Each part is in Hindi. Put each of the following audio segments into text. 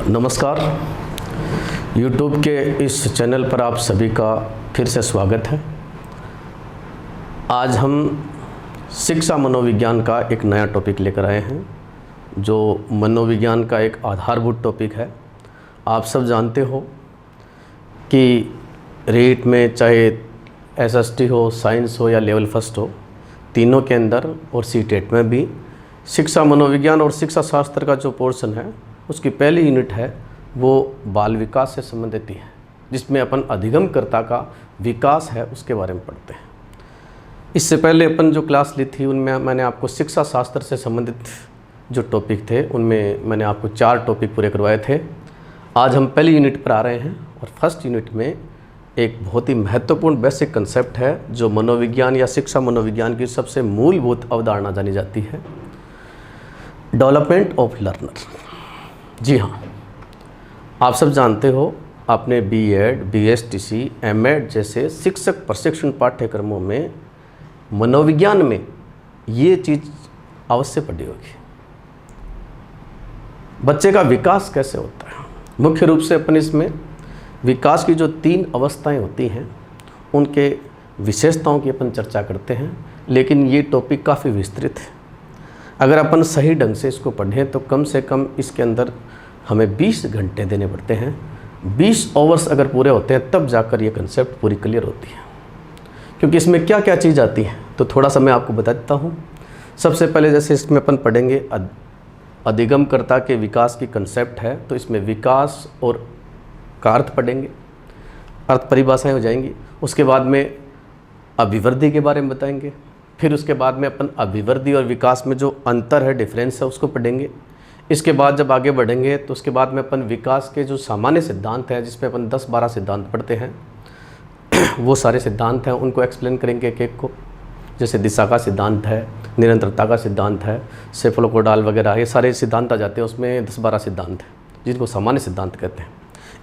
नमस्कार। YouTube के इस चैनल पर आप सभी का फिर से स्वागत है। आज हम शिक्षा मनोविज्ञान का एक नया टॉपिक लेकर आए हैं, जो मनोविज्ञान का एक आधारभूत टॉपिक है। आप सब जानते हो कि रीट में चाहे SST हो, साइंस हो या लेवल फर्स्ट हो, तीनों के अंदर और CTET में भी शिक्षा मनोविज्ञान और शिक्षा शास्त्र का जो पोर्शन है उसकी पहली यूनिट है वो बाल विकास से संबंधित ही है, जिसमें अपन अधिगमकर्ता का विकास है उसके बारे में पढ़ते हैं। इससे पहले अपन जो क्लास ली थी उनमें मैंने आपको शिक्षा शास्त्र से संबंधित जो टॉपिक थे उनमें मैंने आपको 4 टॉपिक पूरे करवाए थे। आज हम पहली यूनिट पर आ रहे हैं और फर्स्ट यूनिट में एक बहुत ही महत्वपूर्ण बेसिक कंसेप्ट है जो मनोविज्ञान या शिक्षा मनोविज्ञान की सबसे मूलभूत अवधारणा जानी जाती है, डेवलपमेंट ऑफ लर्नर। जी हाँ, आप सब जानते हो, आपने B.Ed, BSTC, M.Ed जैसे शिक्षक प्रशिक्षण पाठ्यक्रमों में मनोविज्ञान में ये चीज़ अवश्य पढ़ी होगी। बच्चे का विकास कैसे होता है, मुख्य रूप से अपन इसमें विकास की जो 3 अवस्थाएं होती हैं उनके विशेषताओं की अपन चर्चा करते हैं, लेकिन ये टॉपिक काफ़ी विस्तृत है। अगर अपन सही ढंग से इसको पढ़ें तो कम से कम इसके अंदर हमें 20 घंटे देने पड़ते हैं। 20 आवर्स अगर पूरे होते हैं तब जाकर ये कंसेप्ट पूरी क्लियर होती है, क्योंकि इसमें क्या क्या चीज़ आती है तो थोड़ा सा मैं आपको बता देता हूँ। सबसे पहले जैसे इसमें अपन पढ़ेंगे अधिगमकर्ता के विकास की कंसेप्ट है, तो इसमें विकास और का अर्थ पढ़ेंगे, अर्थ परिभाषाएं हो जाएंगी। उसके बाद में अभिवृद्धि के बारे में बताएंगे, फिर उसके बाद में अपन अभिवृद्धि और विकास में जो अंतर है, डिफरेंस है, उसको पढ़ेंगे। इसके बाद जब आगे बढ़ेंगे तो उसके बाद में अपन विकास के जो सामान्य सिद्धांत हैं, जिसमें अपन 10-12 सिद्धांत पढ़ते हैं, वो सारे सिद्धांत हैं उनको एक्सप्लेन करेंगे एक एक को। जैसे दिशा का सिद्धांत है, निरंतरता का सिद्धांत है, सेफलोकोडाल वगैरह, ये सारे सिद्धांत आ जाते हैं। उसमें 10-12 सिद्धांत हैं जिनको सामान्य सिद्धांत कहते हैं।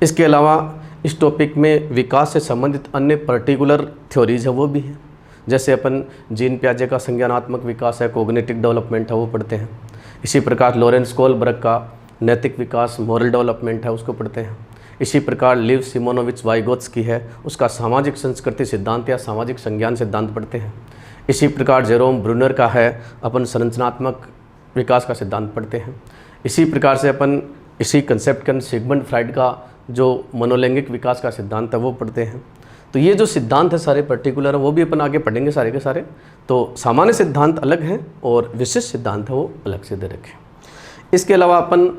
इसके अलावा इस टॉपिक में विकास से संबंधित अन्य पर्टिकुलर थ्योरीज है वो भी हैं। जैसे अपन जीन पियाजे का संज्ञानात्मक विकास है, कोग्निटिव डेवलपमेंट है, वो पढ़ते हैं। इसी प्रकार लॉरेंस कोलबर्ग का नैतिक विकास, मॉरल डेवलपमेंट है, उसको पढ़ते हैं। इसी प्रकार लिव सिमोनोविच वाइगोत्स्की है, उसका सामाजिक संस्कृति सिद्धांत या सामाजिक संज्ञान सिद्धांत पढ़ते हैं। इसी प्रकार जेरोम ब्रूनर का है अपन संरचनात्मक विकास का सिद्धांत पढ़ते हैं। इसी प्रकार से अपन इसी कंसेप्ट के सिगमंड फ्राइड का जो मनोलैंगिक विकास का सिद्धांत है वो पढ़ते हैं। तो ये जो सिद्धांत है सारे पर्टिकुलर हैं, वो भी अपन आगे पढ़ेंगे सारे के सारे। तो सामान्य सिद्धांत अलग हैं और विशिष्ट सिद्धांत है वो अलग से दे रखे। इसके अलावा अपन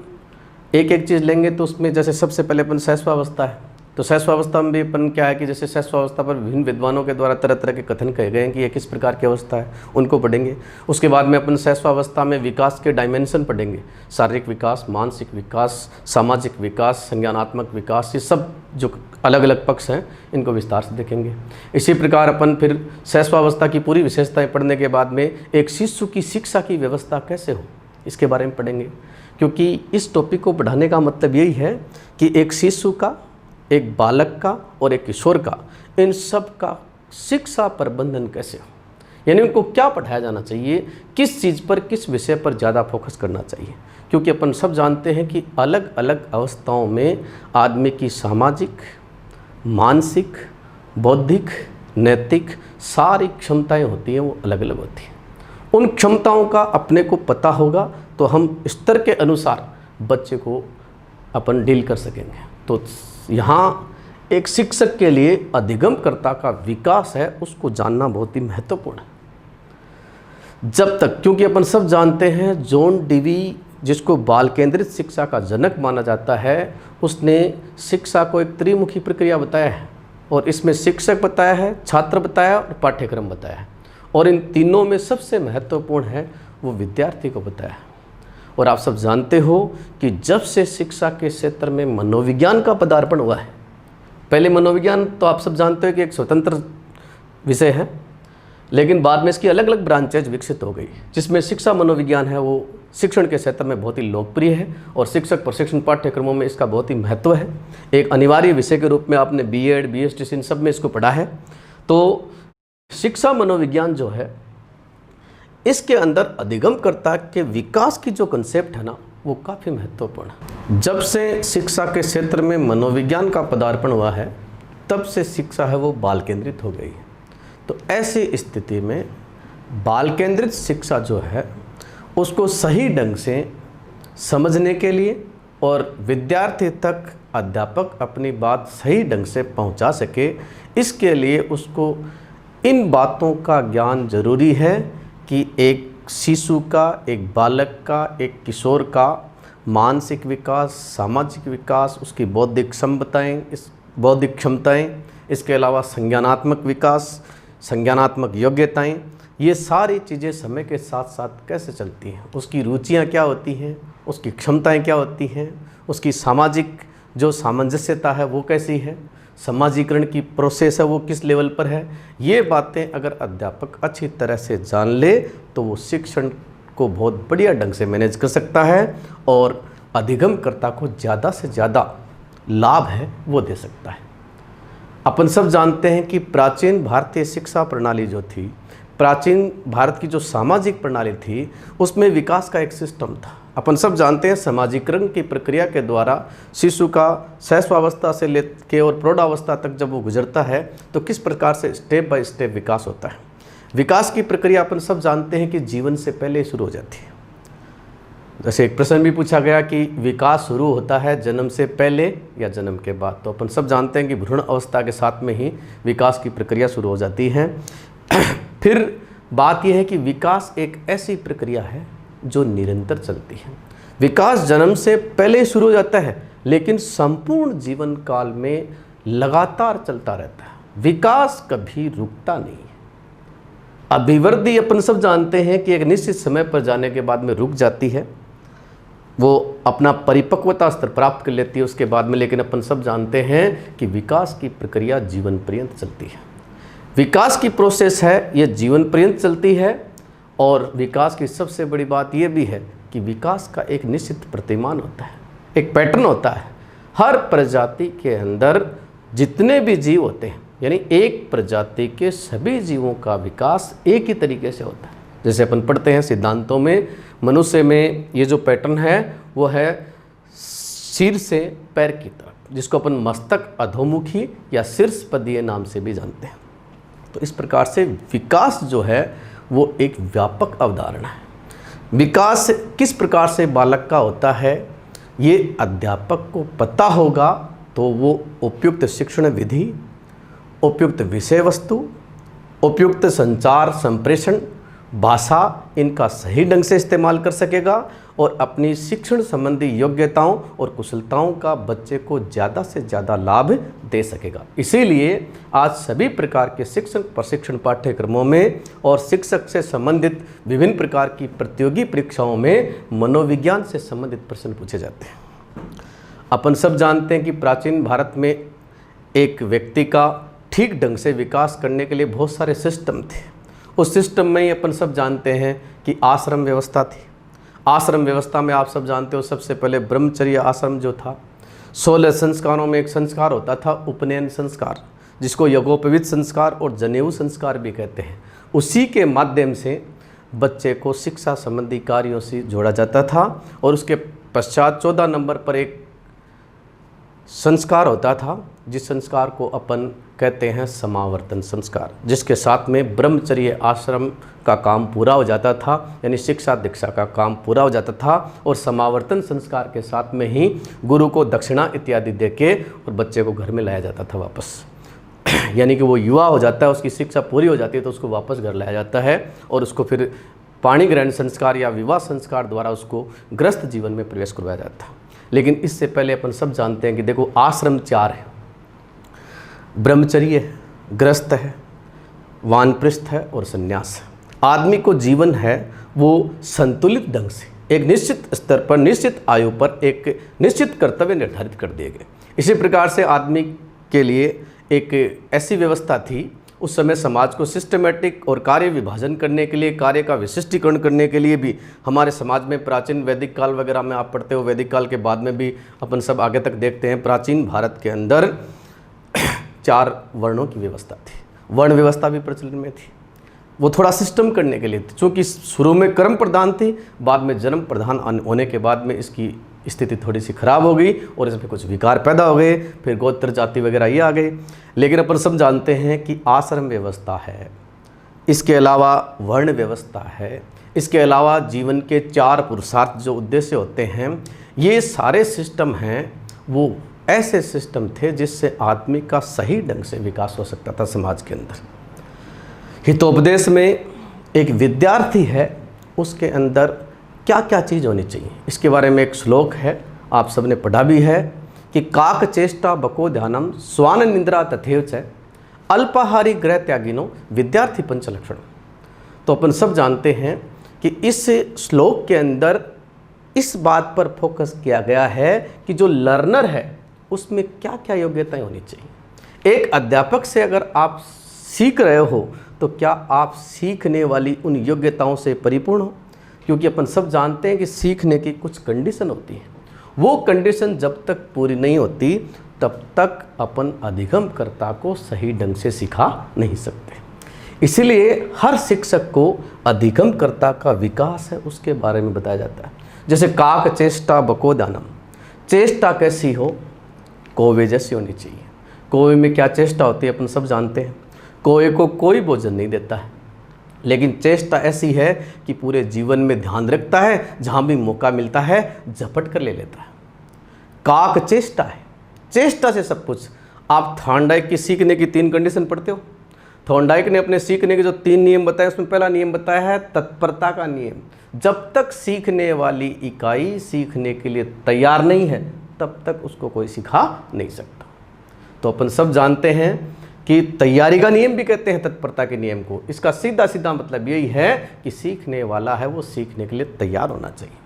एक एक चीज़ लेंगे तो उसमें जैसे सबसे पहले अपन शैशवावस्था है, तो शैशवावस्था में भी अपन क्या है कि जैसे शैशवावस्था पर विभिन्न विद्वानों के द्वारा तरह तरह के कथन कहे गए हैं कि ये किस प्रकार की अवस्था है, उनको पढ़ेंगे। उसके बाद में अपन शैशवावस्था में विकास के डायमेंशन पढ़ेंगे, शारीरिक विकास, मानसिक विकास, सामाजिक विकास, संज्ञानात्मक विकास, ये सब जो अलग अलग पक्ष हैं इनको विस्तार से देखेंगे। इसी प्रकार अपन फिर शैशवावस्था की पूरी विशेषताएं पढ़ने के बाद में एक शिशु की शिक्षा की व्यवस्था कैसे हो इसके बारे में पढ़ेंगे, क्योंकि इस टॉपिक को पढ़ाने का मतलब यही है कि एक शिशु का, एक बालक का और एक किशोर का, इन सब का शिक्षा प्रबंधन कैसे हो, यानी उनको क्या पढ़ाया जाना चाहिए, किस चीज़ पर, किस विषय पर ज़्यादा फोकस करना चाहिए। क्योंकि अपन सब जानते हैं कि अलग अलग अवस्थाओं में आदमी की सामाजिक, मानसिक, बौद्धिक, नैतिक सारी क्षमताएं होती हैं, वो अलग अलग होती हैं। उन क्षमताओं का अपने को पता होगा तो हम स्तर के अनुसार बच्चे को अपन डील कर सकेंगे। तो यहाँ एक शिक्षक के लिए अधिगमकर्ता का विकास है उसको जानना बहुत ही महत्वपूर्ण है। जब तक, क्योंकि अपन सब जानते हैं जॉन डीवी, जिसको बाल केंद्रित शिक्षा का जनक माना जाता है, उसने शिक्षा को एक त्रिमुखी प्रक्रिया बताया है, और इसमें शिक्षक बताया है, छात्र बताया और पाठ्यक्रम बताया है, और इन तीनों में सबसे महत्वपूर्ण है वो विद्यार्थी को बताया है। और आप सब जानते हो कि जब से शिक्षा के क्षेत्र में मनोविज्ञान का पदार्पण हुआ है, पहले मनोविज्ञान तो आप सब जानते हो कि एक स्वतंत्र विषय है, लेकिन बाद में इसकी अलग अलग ब्रांचेज विकसित हो गई, जिसमें शिक्षा मनोविज्ञान है वो शिक्षण के क्षेत्र में बहुत ही लोकप्रिय है और शिक्षक प्रशिक्षण पाठ्यक्रमों में इसका बहुत ही महत्व है। एक अनिवार्य विषय के रूप में आपने B.Ed, BSTC इन सब में इसको पढ़ा है। तो शिक्षा मनोविज्ञान जो है, इसके अंदर अधिगमकर्ता के विकास की जो कंसेप्ट है ना, वो काफ़ी महत्वपूर्ण है। जब से शिक्षा के क्षेत्र में मनोविज्ञान का पदार्पण हुआ है, तब से शिक्षा है वो बाल केंद्रित हो गई है। तो ऐसी स्थिति में बाल केंद्रित शिक्षा जो है उसको सही ढंग से समझने के लिए और विद्यार्थी तक अध्यापक अपनी बात सही ढंग से पहुंचा सके, इसके लिए उसको इन बातों का ज्ञान जरूरी है कि एक शिशु का, एक बालक का, एक किशोर का मानसिक विकास, सामाजिक विकास, उसकी बौद्धिक क्षमताएं, इसके अलावा संज्ञानात्मक विकास, संज्ञानात्मक योग्यताएं, ये सारी चीज़ें समय के साथ साथ कैसे चलती हैं, उसकी रुचियां क्या होती हैं, उसकी क्षमताएं क्या होती हैं, उसकी सामाजिक जो सामंजस्यता है वो कैसी है, समाजीकरण की प्रोसेस है वो किस लेवल पर है, ये बातें अगर अध्यापक अच्छी तरह से जान ले तो वो शिक्षण को बहुत बढ़िया ढंग से मैनेज कर सकता है और अधिगमकर्ता को ज़्यादा से ज़्यादा लाभ है वो दे सकता है। अपन सब जानते हैं कि प्राचीन भारतीय शिक्षा प्रणाली जो थी, प्राचीन भारत की जो सामाजिक प्रणाली थी, उसमें विकास का एक सिस्टम था। अपन सब जानते हैं समाजीकरण की प्रक्रिया के द्वारा शिशु का शैशवावस्था से लेकर और प्रौढ़ावस्था तक जब वो गुजरता है तो किस प्रकार से स्टेप बाय स्टेप विकास होता है। विकास की प्रक्रिया अपन सब जानते हैं कि जीवन से पहले शुरू हो जाती है। जैसे एक प्रश्न भी पूछा गया कि विकास शुरू होता है जन्म से पहले या जन्म के बाद, तो अपन सब जानते हैं कि भ्रूण अवस्था के साथ में ही विकास की प्रक्रिया शुरू हो जाती है। फिर बात यह है कि विकास एक ऐसी प्रक्रिया है जो निरंतर चलती है। विकास जन्म से पहले शुरू हो जाता है लेकिन संपूर्ण जीवन काल में लगातार चलता रहता है। विकास कभी रुकता नहीं है। अभिवृद्धि अपन सब जानते हैं कि एक निश्चित समय पर जाने के बाद में रुक जाती है, वो अपना परिपक्वता स्तर प्राप्त कर लेती है उसके बाद में, लेकिन अपन सब जानते हैं कि विकास की प्रक्रिया जीवन पर्यंत चलती है। विकास की प्रोसेस है ये जीवन पर्यंत चलती है और विकास की सबसे बड़ी बात ये भी है कि विकास का एक निश्चित प्रतिमान होता है, एक पैटर्न होता है। हर प्रजाति के अंदर जितने भी जीव होते हैं, यानी एक प्रजाति के सभी जीवों का विकास एक ही तरीके से होता है। जैसे अपन पढ़ते हैं सिद्धांतों में, मनुष्य में ये जो पैटर्न है वो है सिर से पैर की तरफ, जिसको अपन मस्तक अधोमुखी या शीर्षपदीय नाम से भी जानते हैं। तो इस प्रकार से विकास जो है वो एक व्यापक अवधारणा है। विकास किस प्रकार से बालक का होता है ये अध्यापक को पता होगा तो वो उपयुक्त शिक्षण विधि, उपयुक्त विषय वस्तु, उपयुक्त संचार संप्रेषण, भाषा, इनका सही ढंग से इस्तेमाल कर सकेगा और अपनी शिक्षण संबंधी योग्यताओं और कुशलताओं का बच्चे को ज़्यादा से ज़्यादा लाभ दे सकेगा। इसीलिए आज सभी प्रकार के शिक्षक प्रशिक्षण पाठ्यक्रमों में और शिक्षक से संबंधित विभिन्न प्रकार की प्रतियोगी परीक्षाओं में मनोविज्ञान से संबंधित प्रश्न पूछे जाते हैं। अपन सब जानते हैं कि प्राचीन भारत में एक व्यक्ति का ठीक ढंग से विकास करने के लिए बहुत सारे सिस्टम थे। उस सिस्टम में ही अपन सब जानते हैं कि आश्रम व्यवस्था थी। आश्रम व्यवस्था में आप सब जानते हो सबसे पहले ब्रह्मचर्य आश्रम जो था, 16 संस्कारों में एक संस्कार होता था उपनयन संस्कार, जिसको यज्ञोपवीत संस्कार और जनेऊ संस्कार भी कहते हैं। उसी के माध्यम से बच्चे को शिक्षा संबंधी कार्यों से जोड़ा जाता था और उसके पश्चात 14 नंबर पर एक संस्कार होता था जिस संस्कार को अपन कहते हैं समावर्तन संस्कार, जिसके साथ में ब्रह्मचर्य आश्रम का काम पूरा हो जाता था, यानी शिक्षा दीक्षा का काम पूरा हो जाता था। और समावर्तन संस्कार के साथ में ही गुरु को दक्षिणा इत्यादि देके और बच्चे को घर में लाया जाता था वापस। यानी कि वो युवा हो जाता है, उसकी शिक्षा पूरी हो जाती है तो उसको वापस घर लाया जाता है और उसको फिर पाणी ग्रहण संस्कार या विवाह संस्कार द्वारा उसको गृहस्थ जीवन में प्रवेश करवाया जाता है। लेकिन इससे पहले अपन सब जानते हैं कि देखो आश्रम 4 है, ब्रह्मचर्य है, गृहस्थ है, वानप्रस्थ है और संन्यास है। आदमी को जीवन है वो संतुलित ढंग से एक निश्चित स्तर पर, निश्चित आयु पर एक निश्चित कर्तव्य निर्धारित कर दिए गए। इसी प्रकार से आदमी के लिए एक ऐसी व्यवस्था थी उस समय समाज को सिस्टमेटिक और कार्य विभाजन करने के लिए, कार्य का विशिष्टीकरण करने के लिए भी हमारे समाज में प्राचीन वैदिक काल वगैरह में आप पढ़ते हो, वैदिक काल के बाद में भी अपन सब आगे तक देखते हैं, प्राचीन भारत के अंदर 4 वर्णों की व्यवस्था थी। वर्ण व्यवस्था भी प्रचलन में थी। वो थोड़ा सिस्टम करने के लिए थी, चूँकि शुरू में कर्म प्रधान थी, बाद में जन्म प्रधान होने के बाद में इसकी स्थिति थोड़ी सी खराब हो गई और इसमें कुछ विकार पैदा हो गए, फिर गोत्र जाति वगैरह ये आ गए। लेकिन अपन सब जानते हैं कि आश्रम व्यवस्था है, इसके अलावा वर्ण व्यवस्था है, इसके अलावा जीवन के 4 पुरुषार्थ जो उद्देश्य होते हैं, ये सारे सिस्टम हैं वो ऐसे सिस्टम थे जिससे आदमी का सही ढंग से विकास हो सकता था समाज के अंदर। हितोपदेश में एक विद्यार्थी है, उसके अंदर क्या क्या चीज़ होनी चाहिए, इसके बारे में एक श्लोक है, आप सबने पढ़ा भी है कि काक चेष्टा बको ध्यानम स्वान निंद्रा तथैव च अल्पाहारी गृह त्यागिनो विद्यार्थी पंचलक्षण। तो अपन सब जानते हैं कि इस श्लोक के अंदर इस बात पर फोकस किया गया है कि जो लर्नर है उसमें क्या क्या योग्यताएं होनी चाहिए। एक अध्यापक से अगर आप सीख रहे हो तो क्या आप सीखने वाली उन योग्यताओं से परिपूर्ण हो, क्योंकि अपन सब जानते हैं कि सीखने की कुछ कंडीशन होती है, वो कंडीशन जब तक पूरी नहीं होती तब तक अपन अधिगमकर्ता को सही ढंग से सिखा नहीं सकते। इसीलिए हर शिक्षक को अधिगमकर्ता का विकास है उसके बारे में बताया जाता है। जैसे काक चेष्टा बको दानम, चेष्टा कैसी हो, कौवे जैसी होनी चाहिए। कौवे में क्या चेष्टा होती है अपन सब जानते हैं, कौवे को कोई भोजन नहीं देता है, लेकिन चेष्टा ऐसी है कि पूरे जीवन में ध्यान रखता है, जहाँ भी मौका मिलता है झपट कर ले लेता है। काक चेष्टा है, चेष्टा से सब कुछ। आप थॉर्नडाइक की सीखने की 3 कंडीशन पढ़ते हो। थॉर्नडाइक ने अपने सीखने के जो 3 नियम बताए, उसमें पहला नियम बताया है तत्परता का नियम। जब तक सीखने वाली इकाई सीखने के लिए तैयार नहीं है तब तक उसको कोई सिखा नहीं सकता। तो अपन सब जानते हैं कि तैयारी का नियम भी कहते हैं तत्परता के नियम को। इसका सीधा सीधा मतलब यही है कि सीखने वाला है वो सीखने के लिए तैयार होना चाहिए।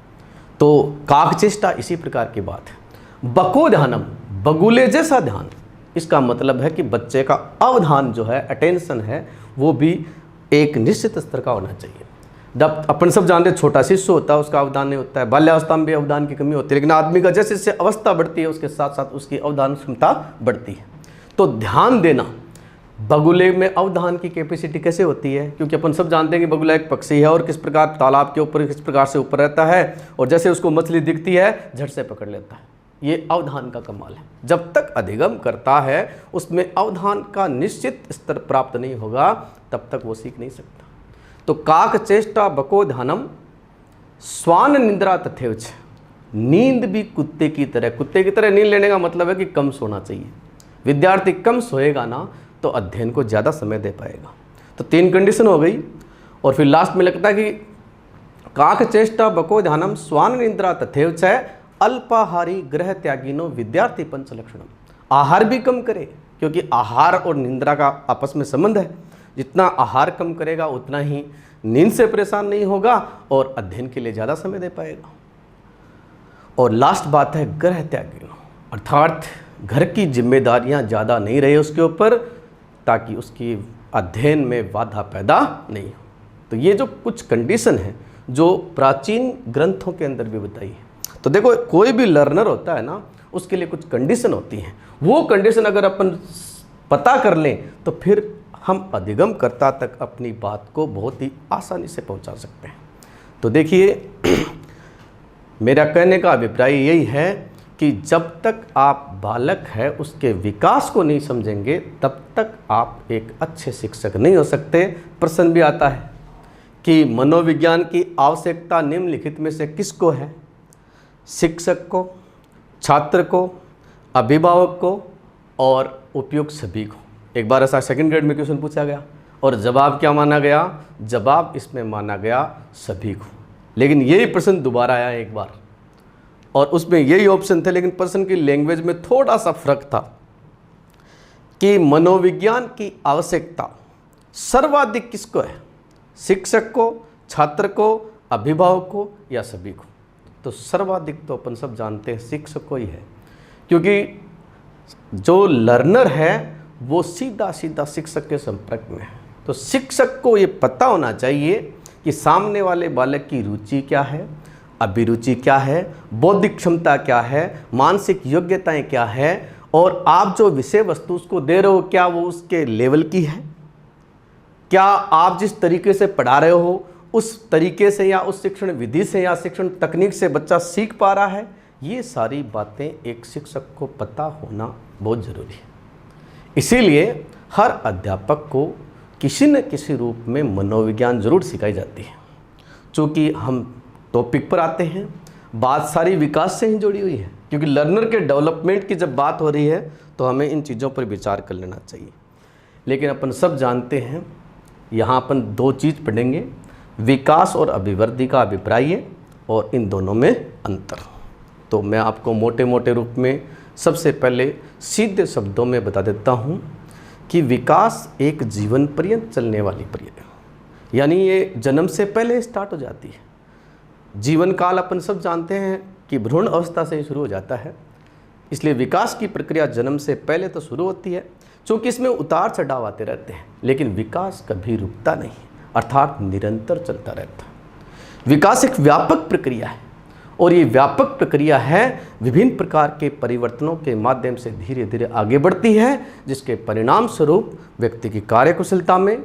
तो काकचेष्टा इसी प्रकार की बात है। बको ध्यानम, बगुले जैसा ध्यान, इसका मतलब है कि बच्चे का अवधान जो है, अटेंशन है, वो भी एक निश्चित स्तर का होना चाहिए। जब अपन सब जानते हैं छोटा शिशु होता है उसका अवधान नहीं होता है, बाल्यावस्था में भी अवधान की कमी होती है, लेकिन आदमी का जैसे जैसे अवस्था बढ़ती है उसके साथ साथ उसकी अवधान क्षमता बढ़ती है। तो ध्यान देना, बगुले में अवधान की कैपेसिटी कैसे होती है, क्योंकि अपन सब जानते हैं कि बगुला एक पक्षी है और किस प्रकार तालाब के ऊपर किस प्रकार से ऊपर रहता है और जैसे उसको मछली दिखती है झट से पकड़ लेता है। ये अवधान का कमाल है। जब तक अधिगम करता है उसमें अवधान का निश्चित स्तर प्राप्त नहीं होगा तब तक वो सीख नहीं सकता। तो काक चेष्टा बको ध्यानम स्वान निद्रा तथैव च, नींद भी कुत्ते की तरह नींद लेने का मतलब है कि कम सोना चाहिए। विद्यार्थी कम सोएगा ना तो अध्ययन को ज़्यादा समय दे पाएगा। तो 3 कंडीशन हो गई और फिर लास्ट में लगता है कि काक चेष्टा बको ध्यानम स्वान निद्रा तथैव च अल्पाहारी गृह त्यागिनो विद्यार्थी पंचलक्षणम। आहार भी कम करे, क्योंकि आहार और निद्रा का आपस में संबंध है। जितना आहार कम करेगा उतना ही नींद से परेशान नहीं होगा और अध्ययन के लिए ज़्यादा समय दे पाएगा। और लास्ट बात है गृह त्यागिनो, अर्थात घर की जिम्मेदारियां ज़्यादा नहीं रहे उसके ऊपर, ताकि उसकी अध्ययन में बाधा पैदा नहीं हो। तो ये जो कुछ कंडीशन है जो प्राचीन ग्रंथों के अंदर भी बताई है। तो देखो, कोई भी लर्नर होता है ना, उसके लिए कुछ कंडीशन होती हैं। वो कंडीशन अगर अपन पता कर लें तो फिर हम अधिगमकर्ता तक अपनी बात को बहुत ही आसानी से पहुंचा सकते हैं। तो देखिए, मेरा कहने का अभिप्राय यही है कि जब तक आप बालक है उसके विकास को नहीं समझेंगे तब तक आप एक अच्छे शिक्षक नहीं हो सकते। प्रश्न भी आता है कि मनोविज्ञान की आवश्यकता निम्नलिखित में से किसको है? शिक्षक को, छात्र को, अभिभावक को और उपयुक्त सभी को। एक बार ऐसा 2nd ग्रेड में क्वेश्चन पूछा गया और जवाब क्या माना गया? जवाब इसमें माना गया सभी को। लेकिन यही प्रश्न दोबारा आया एक बार और उसमें यही ऑप्शन थे, लेकिन प्रश्न की लैंग्वेज में थोड़ा सा फर्क था कि मनोविज्ञान की आवश्यकता सर्वाधिक किसको है? शिक्षक को, छात्र को, अभिभावक को या सभी को? तो सर्वाधिक तो अपन सब जानते हैं शिक्षक को ही है, क्योंकि जो लर्नर है वो सीधा सीधा शिक्षक के संपर्क में है। तो शिक्षक को ये पता होना चाहिए कि सामने वाले बालक की रुचि क्या है, अभिरुचि क्या है, बौद्धिक क्षमता क्या है, मानसिक योग्यताएं क्या है और आप जो विषय वस्तु उसको दे रहे हो क्या वो उसके लेवल की है। क्या आप जिस तरीके से पढ़ा रहे हो उस तरीके से या उस शिक्षण विधि से या शिक्षण तकनीक से बच्चा सीख पा रहा है? ये सारी बातें एक शिक्षक को पता होना बहुत ज़रूरी है। इसीलिए हर अध्यापक को किसी न किसी रूप में मनोविज्ञान जरूर सिखाई जाती है। चूँकि हम टॉपिक पर आते हैं, बात सारी विकास से ही जुड़ी हुई है, क्योंकि लर्नर के डेवलपमेंट की जब बात हो रही है तो हमें इन चीज़ों पर विचार कर लेना चाहिए। लेकिन अपन सब जानते हैं, यहाँ अपन दो चीज़ पढ़ेंगे, विकास और अभिवृद्धि का अभिप्राय और इन दोनों में अंतर। तो मैं आपको मोटे मोटे रूप में सबसे पहले सीधे शब्दों में बता देता हूँ कि विकास एक जीवन पर्यंत चलने वाली प्रक्रिया, यानी ये जन्म से पहले स्टार्ट हो जाती है। जीवन काल अपन सब जानते हैं कि भ्रूण अवस्था से शुरू हो जाता है, इसलिए विकास की प्रक्रिया जन्म से पहले तो शुरू होती है। क्योंकि इसमें उतार चढ़ाव आते रहते हैं, लेकिन विकास कभी रुकता नहीं, अर्थात निरंतर चलता रहता है। विकास एक व्यापक प्रक्रिया है और ये व्यापक प्रक्रिया है, विभिन्न प्रकार के परिवर्तनों के माध्यम से धीरे धीरे आगे बढ़ती है, जिसके परिणाम स्वरूप व्यक्ति की कार्यकुशलता में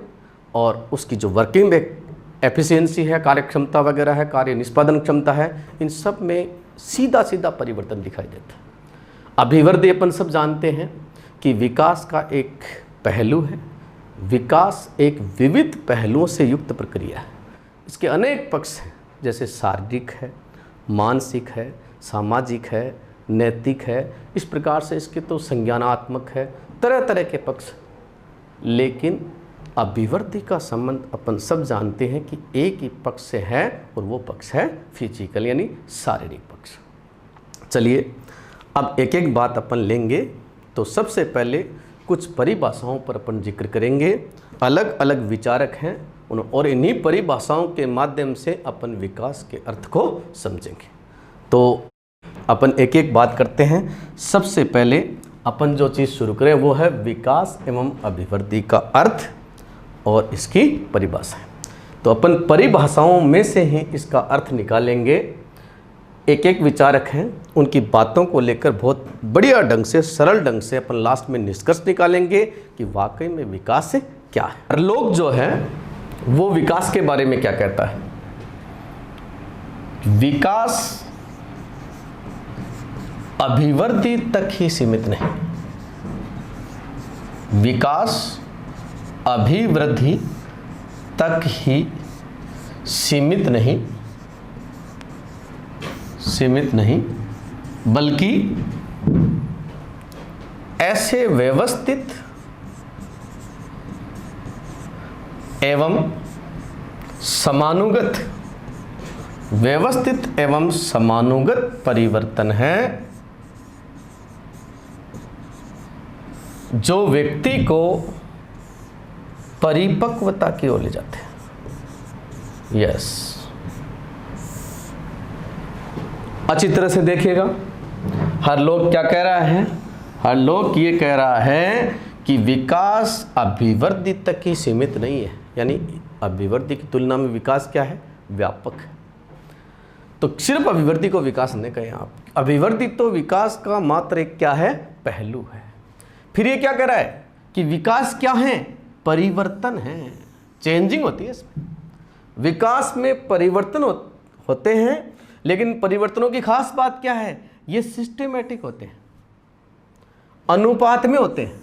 और उसकी जो वर्किंग एफिशिएंसी है, कार्यक्षमता वगैरह है, कार्य निष्पादन क्षमता है, इन सब में सीधा सीधा परिवर्तन दिखाई देता है। अभिवृद्धि अपन सब जानते हैं कि विकास का एक पहलू है। विकास एक विविध पहलुओं से युक्त प्रक्रिया है। इसके अनेक पक्ष हैं, जैसे शारीरिक है, मानसिक है, सामाजिक है, नैतिक है। इस प्रकार से इसके तो संज्ञानात्मक है, तरह तरह के पक्ष। लेकिन अभिवृद्धि का संबंध अपन सब जानते हैं कि एक ही पक्ष से है और वो पक्ष है फिजिकल यानी शारीरिक पक्ष। चलिए अब एक एक बात अपन लेंगे। तो सबसे पहले कुछ परिभाषाओं पर अपन जिक्र करेंगे। अलग अलग विचारक हैं और इन्हीं परिभाषाओं के माध्यम से अपन विकास के अर्थ को समझेंगे। तो अपन एक एक बात करते हैं। सबसे पहले अपन जो चीज़ शुरू करें वो है विकास एवं अभिवृद्धि का अर्थ और इसकी परिभाषा। तो अपन परिभाषाओं में से ही इसका अर्थ निकालेंगे। एक एक विचारक हैं, उनकी बातों को लेकर बहुत बढ़िया ढंग से, सरल ढंग से अपन लास्ट में निष्कर्ष निकालेंगे कि वाकई में विकास से क्या है। हर लोग जो है वो विकास के बारे में क्या कहता है। विकास अभिवृद्धि तक ही सीमित नहीं, विकास अभिवृद्धि तक ही सीमित नहीं बल्कि ऐसे व्यवस्थित एवं समानुगत परिवर्तन है जो व्यक्ति को परिपक्वता की ओर ले जाते हैं। यस, अच्छी तरह से देखिएगा। हर लोग क्या कह रहा है, हर लोग ये कह रहा है कि विकास अभिवृद्धि तक ही सीमित नहीं है, यानी अभिवृद्धि की तुलना में विकास क्या है, व्यापक है। तो सिर्फ अभिवृद्धि को विकास नहीं कहें आप, अभिवृद्धि तो विकास का मात्र एक क्या है, पहलू है। फिर ये क्या कह रहा है कि विकास क्या है, परिवर्तन है, चेंजिंग होती है इसमें। विकास में परिवर्तन होते हैं, लेकिन परिवर्तनों की खास बात क्या है, ये सिस्टेमेटिक होते हैं, अनुपात में होते हैं,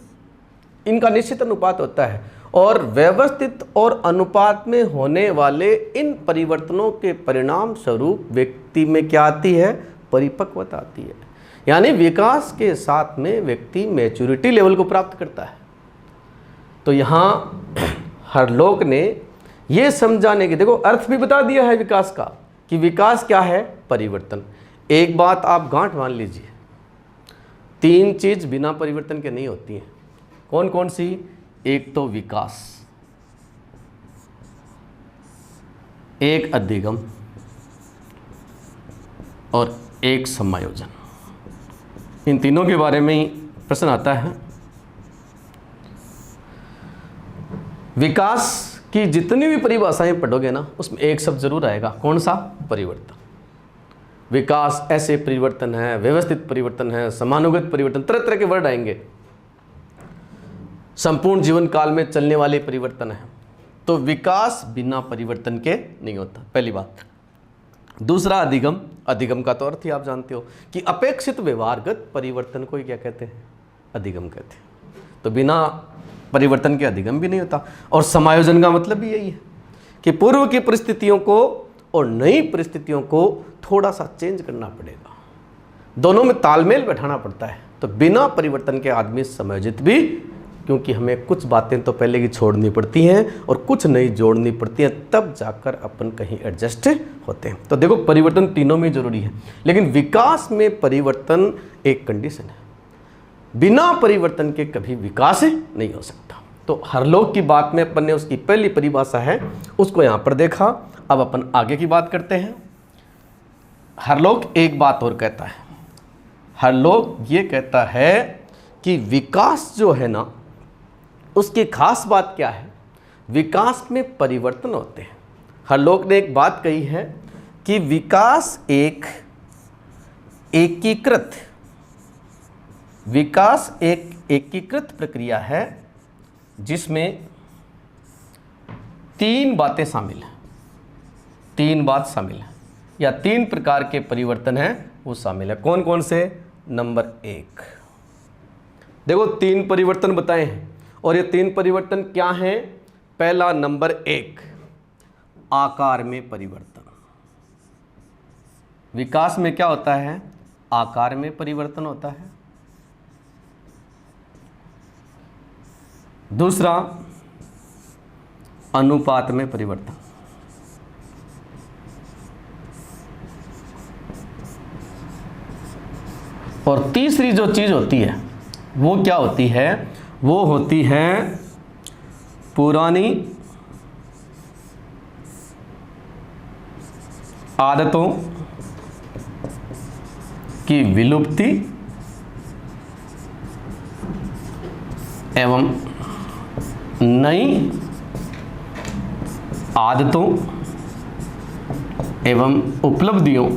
इनका निश्चित अनुपात होता है। और व्यवस्थित और अनुपात में होने वाले इन परिवर्तनों के परिणाम स्वरूप व्यक्ति में क्या आती है, परिपक्वता आती है। यानी विकास के साथ में व्यक्ति मैच्योरिटी लेवल को प्राप्त करता है। तो यहाँ हर लोग ने ये समझाने की, देखो अर्थ भी बता दिया है विकास का कि विकास क्या है, परिवर्तन। एक बात आप गांठ मान लीजिए, तीन चीज बिना परिवर्तन के नहीं होती हैं। कौन कौन सी, एक तो विकास, एक अधिगम और एक समायोजन। इन तीनों के बारे में ही प्रश्न आता है। विकास की जितनी भी परिभाषाएं पढ़ोगे ना, उसमें एक शब्द जरूर आएगा, कौन सा, परिवर्तन। विकास ऐसे परिवर्तन है, व्यवस्थित परिवर्तन है, समानुगत परिवर्तन, तरह तरह के वर्ड आएंगे। संपूर्ण जीवन काल में चलने वाले परिवर्तन है, तो विकास बिना परिवर्तन के नहीं होता, पहली बात। दूसरा अधिगम, अधिगम का तो अर्थ ही आप जानते हो कि अपेक्षित व्यवहारगत परिवर्तन को ही क्या कहते हैं, अधिगम कहते हैं। तो बिना परिवर्तन के अधिगम भी नहीं होता। और समायोजन का मतलब भी यही है कि पूर्व की परिस्थितियों को और नई परिस्थितियों को थोड़ा सा चेंज करना पड़ेगा, दोनों में तालमेल बैठाना पड़ता है। तो बिना परिवर्तन के आदमी समायोजित भी, क्योंकि हमें कुछ बातें तो पहले की छोड़नी पड़ती हैं और कुछ नई जोड़नी पड़ती हैं, तब जाकर अपन कहीं एडजस्ट होते हैं। तो देखो परिवर्तन तीनों में जरूरी है, लेकिन विकास में परिवर्तन एक कंडीशन है, बिना परिवर्तन के कभी विकास नहीं हो सकता। तो हरलोक की बात में अपन ने उसकी पहली परिभाषा है उसको यहाँ पर देखा। अब अपन आगे की बात करते हैं। हरलोक एक बात और कहता है, हरलोक ये कहता है कि विकास जो है ना, उसकी खास बात क्या है, विकास में परिवर्तन होते हैं। हरलोक ने एक बात कही है कि विकास एक एकीकृत प्रक्रिया है जिसमें तीन बातें शामिल हैं, तीन बात शामिल है या तीन प्रकार के परिवर्तन हैं वो शामिल है। कौन कौन से? नंबर 1, देखो तीन परिवर्तन बताए हैं और ये तीन परिवर्तन क्या हैं? पहला नंबर 1, आकार में परिवर्तन। विकास में क्या होता है? आकार में परिवर्तन होता है। दूसरा, अनुपात में परिवर्तन। और तीसरी जो चीज होती है वो क्या होती है? वो होती है पुरानी आदतों की विलुप्ति एवं नई आदतों एवं उपलब्धियों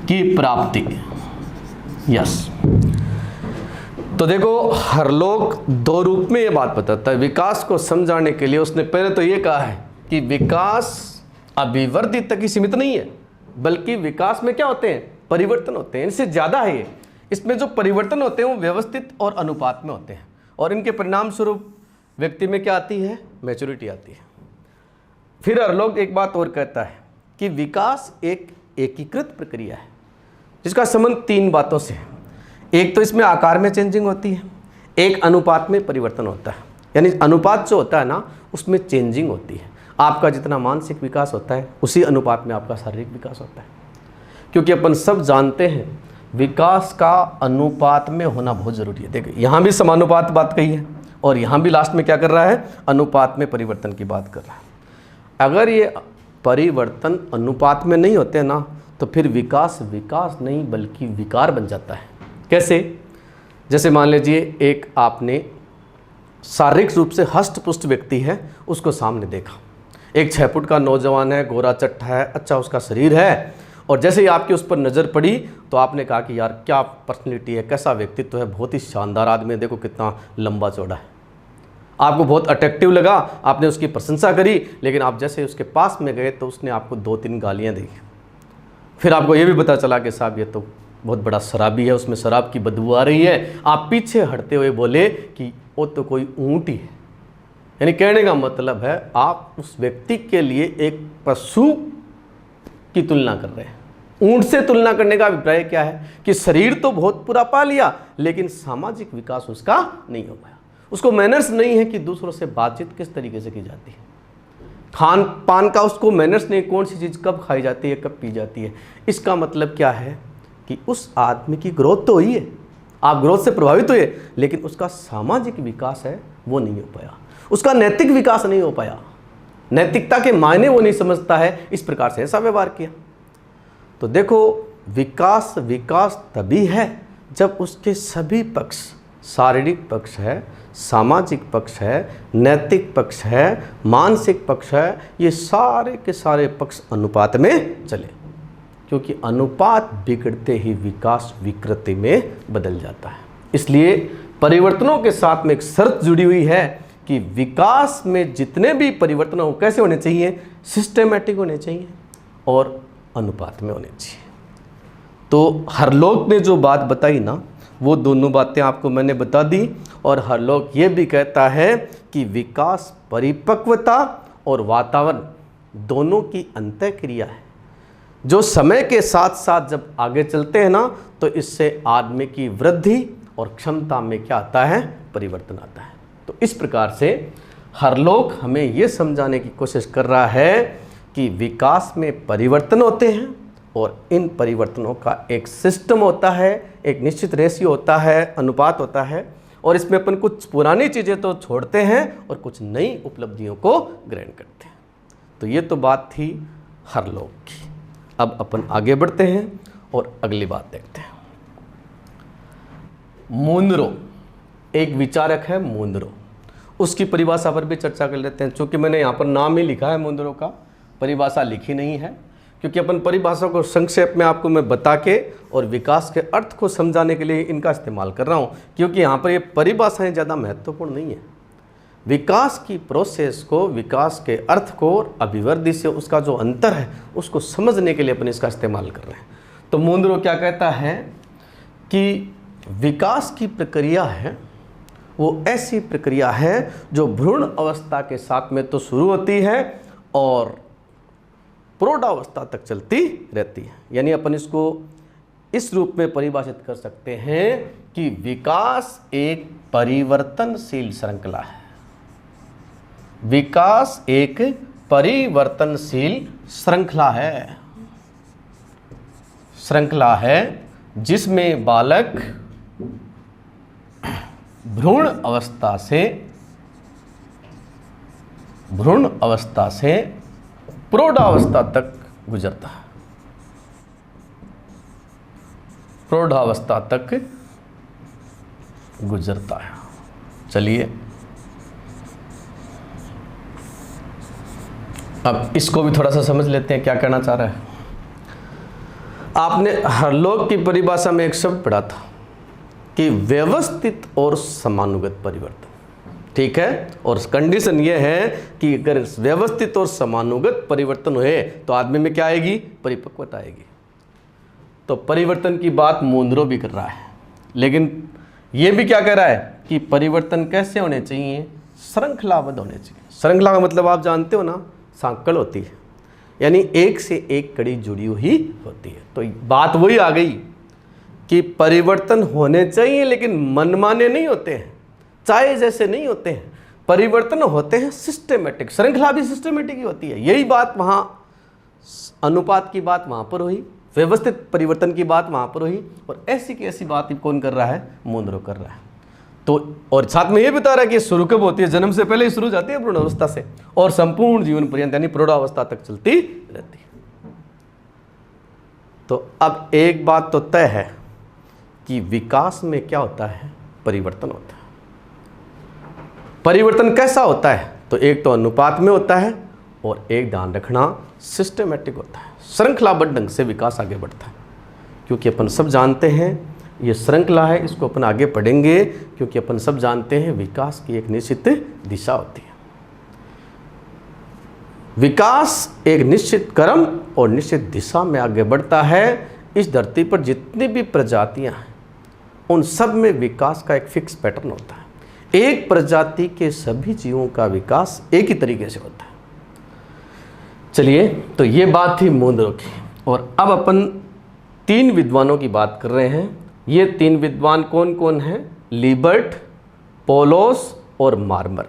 की प्राप्ति। यस, तो देखो हरलोक दो रूप में ये बात बताता है। विकास को समझाने के लिए उसने पहले तो ये कहा है कि विकास अभिवृद्धि तक ही सीमित नहीं है, बल्कि विकास में क्या होते हैं? परिवर्तन होते हैं। इनसे ज़्यादा है ये। इसमें जो परिवर्तन होते हैं वो व्यवस्थित और अनुपात में होते हैं, और इनके परिणाम स्वरूप व्यक्ति में क्या आती है? मैच्योरिटी आती है। फिर हरलोक एक बात और कहता है कि विकास एक एकीकृत प्रक्रिया है जिसका संबंध तीन बातों से है। एक तो इसमें आकार में चेंजिंग होती है, एक अनुपात में परिवर्तन होता है, यानी अनुपात जो होता है ना उसमें चेंजिंग होती है। आपका जितना मानसिक विकास होता है उसी अनुपात में आपका शारीरिक विकास होता है, क्योंकि अपन सब जानते हैं विकास का अनुपात में होना बहुत ज़रूरी है। देखिए यहाँ भी समानुपात बात कही है और यहाँ भी लास्ट में क्या कर रहा है? अनुपात में परिवर्तन की बात कर रहा है। अगर ये परिवर्तन अनुपात में नहीं होते ना तो फिर विकास नहीं बल्कि विकार बन जाता है। कैसे? जैसे मान लीजिए एक आपने शारीरिक रूप से हष्ट पुष्ट व्यक्ति है, उसको सामने देखा, एक 6 फुट का नौजवान है, गोरा चट्टा है, अच्छा उसका शरीर है, और जैसे ही आपकी उस पर नज़र पड़ी तो आपने कहा कि यार क्या पर्सनैलिटी है, कैसा व्यक्तित्व है, बहुत ही शानदार आदमी है, देखो कितना लंबा चौड़ा है। आपको बहुत अट्रैक्टिव लगा, आपने उसकी प्रशंसा करी, लेकिन आप जैसे उसके पास में गए तो उसने आपको 2-3 गालियाँ दी। फिर आपको ये भी पता चला कि साहब ये तो बहुत बड़ा शराबी है, उसमें शराब की बदबू आ रही है। आप पीछे हटते हुए बोले कि वो तो कोई ऊँट ही है। यानी कहने का मतलब है आप उस व्यक्ति के लिए एक पशु की तुलना कर रहे हैं। ऊँट से तुलना करने का अभिप्राय क्या है कि शरीर तो बहुत पूरा पा लिया लेकिन सामाजिक विकास उसका नहीं हो पाया। उसको मैनर्स नहीं है कि दूसरों से बातचीत किस तरीके से की जाती है, खान पान का उसको मैनर्स नहीं, कौन सी चीज़ कब खाई जाती है, कब पी जाती है। इसका मतलब क्या है कि उस आदमी की ग्रोथ तो हुई है, आप ग्रोथ से प्रभावित हुए, लेकिन उसका सामाजिक विकास है वो नहीं हो पाया, उसका नैतिक विकास नहीं हो पाया, नैतिकता के मायने वो नहीं समझता है, इस प्रकार से ऐसा व्यवहार किया। तो देखो विकास तभी है जब उसके सभी पक्ष, शारीरिक पक्ष है, सामाजिक पक्ष है, नैतिक पक्ष है, मानसिक पक्ष है, ये सारे के सारे पक्ष अनुपात में चले, क्योंकि अनुपात बिगड़ते ही विकास विकृति में बदल जाता है। इसलिए परिवर्तनों के साथ में एक शर्त जुड़ी हुई है कि विकास में जितने भी परिवर्तन हो कैसे होने चाहिए, सिस्टेमेटिक होने चाहिए और अनुपात में होने चाहिए। तो हरलोक ने जो बात बताई ना, वो दोनों बातें आपको मैंने बता दी। और हरलोक ये भी कहता है कि विकास परिपक्वता और वातावरण दोनों की अंतःक्रिया है, जो समय के साथ साथ जब आगे चलते हैं ना, तो इससे आदमी की वृद्धि और क्षमता में क्या आता है, परिवर्तन आता है। तो इस प्रकार से हरलोक हमें ये समझाने की कोशिश कर रहा है कि विकास में परिवर्तन होते हैं और इन परिवर्तनों का एक सिस्टम होता है, एक निश्चित रेशियो होता है, अनुपात होता है, और इसमें अपन कुछ पुरानी चीज़ें तो छोड़ते हैं और कुछ नई उपलब्धियों को ग्रहण करते हैं। तो ये तो बात थी हरलोक की। अब अपन आगे बढ़ते हैं और अगली बात देखते हैं। मुनरो एक विचारक है, मुनरो, उसकी परिभाषा पर भी चर्चा कर लेते हैं। चूँकि मैंने यहाँ पर नाम ही लिखा है मुनरो का, परिभाषा लिखी नहीं है, क्योंकि अपन परिभाषा को संक्षेप में आपको मैं बता के और विकास के अर्थ को समझाने के लिए इनका इस्तेमाल कर रहा हूँ, क्योंकि यहाँ पर ये परिभाषाएं ज़्यादा महत्वपूर्ण नहीं है। विकास की प्रोसेस को, विकास के अर्थ को और अभिवृद्धि से उसका जो अंतर है उसको समझने के लिए अपन इसका इस्तेमाल कर रहे हैं। तो मुनरो क्या कहता है कि विकास की प्रक्रिया है वो ऐसी प्रक्रिया है जो भ्रूण अवस्था के साथ में तो शुरू होती है और प्रौढ़ावस्था तक चलती रहती है। यानी अपन इसको इस रूप में परिभाषित कर सकते हैं कि विकास एक परिवर्तनशील श्रृंखला है। विकास एक परिवर्तनशील श्रृंखला है जिसमें बालक भ्रूण अवस्था से प्रौढ़ावस्था तक गुजरता है, प्रौढ़ावस्था तक गुजरता है। चलिए अब इसको भी थोड़ा सा समझ लेते हैं क्या कहना चाह रहा है। आपने हरलोक की परिभाषा में एक शब्द पढ़ा था कि व्यवस्थित और समानुगत परिवर्तन, ठीक है, और कंडीशन ये है कि अगर व्यवस्थित और समानुगत परिवर्तन हुए तो आदमी में क्या आएगी, परिपक्वता आएगी। तो परिवर्तन की बात मुनरो भी कर रहा है, लेकिन ये भी क्या कह रहा है कि परिवर्तन कैसे होने चाहिए, श्रृंखलाबद्ध होने चाहिए। श्रृंखला का मतलब आप जानते हो ना, सांकल होती है, यानी एक से एक कड़ी जुड़ी हुई होती है। तो बात वही आ गई कि परिवर्तन होने चाहिए लेकिन मनमाने नहीं होते हैं, चाहे जैसे नहीं होते हैं। परिवर्तन होते हैं सिस्टेमेटिक, श्रृंखला भी सिस्टेमेटिक ही होती है। यही बात वहाँ अनुपात की बात वहाँ पर हुई, व्यवस्थित परिवर्तन की बात वहाँ पर हुई, और ऐसी की ऐसी बात कौन कर रहा है, मुनरो कर रहा है। तो और साथ में ये बता रहा है कि शुरू कब होती है, जन्म से पहले ही शुरू जाती है भ्रूण अवस्था से और संपूर्ण जीवन पर्यंत यानी प्रौढ़ावस्था तक चलती रहती है। तो अब एक बात तो तय है कि विकास में क्या होता है, परिवर्तन होता है। परिवर्तन कैसा होता है, तो एक तो अनुपात में होता है और एक ध्यान रखना सिस्टेमेटिक होता है, श्रृंखलाबद्ध ढंग से विकास आगे बढ़ता है। क्योंकि अपन सब जानते हैं ये श्रृंखला है, इसको अपन आगे पढ़ेंगे, क्योंकि अपन सब जानते हैं विकास की एक निश्चित दिशा होती है। विकास एक निश्चित क्रम और निश्चित दिशा में आगे बढ़ता है। इस धरती पर जितनी भी प्रजातियां हैं उन सब में विकास का एक फिक्स पैटर्न होता है। एक प्रजाति के सभी जीवों का विकास एक ही तरीके से होता है। चलिए, तो ये बात थी मुनरो की, और अब अपन 3 विद्वानों की बात कर रहे हैं। ये 3 विद्वान कौन कौन हैं, लिबर्ट, पोलोस और मार्बर।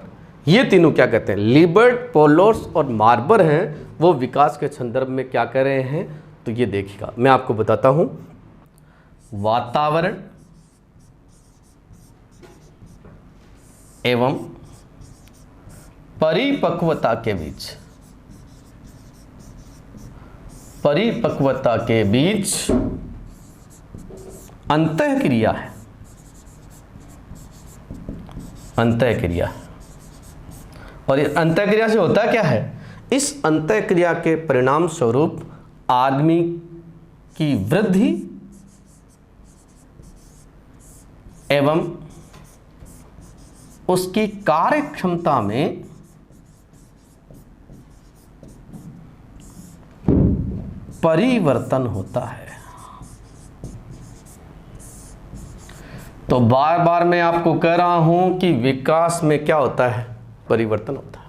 ये तीनों क्या कहते हैं, लिबर्ट, पोलोस और मार्बर हैं, वो विकास के संदर्भ में क्या कह रहे हैं। तो ये देखिएगा, मैं आपको बताता हूं। वातावरण एवं परिपक्वता के बीच अंतःक्रिया है, अंतःक्रिया। और इस अंतःक्रिया से होता क्या है, इस अंतःक्रिया के परिणाम स्वरूप आदमी की वृद्धि एवं उसकी कार्य क्षमता में परिवर्तन होता है। तो बार बार मैं आपको कह रहा हूं कि विकास में क्या होता है, परिवर्तन होता है।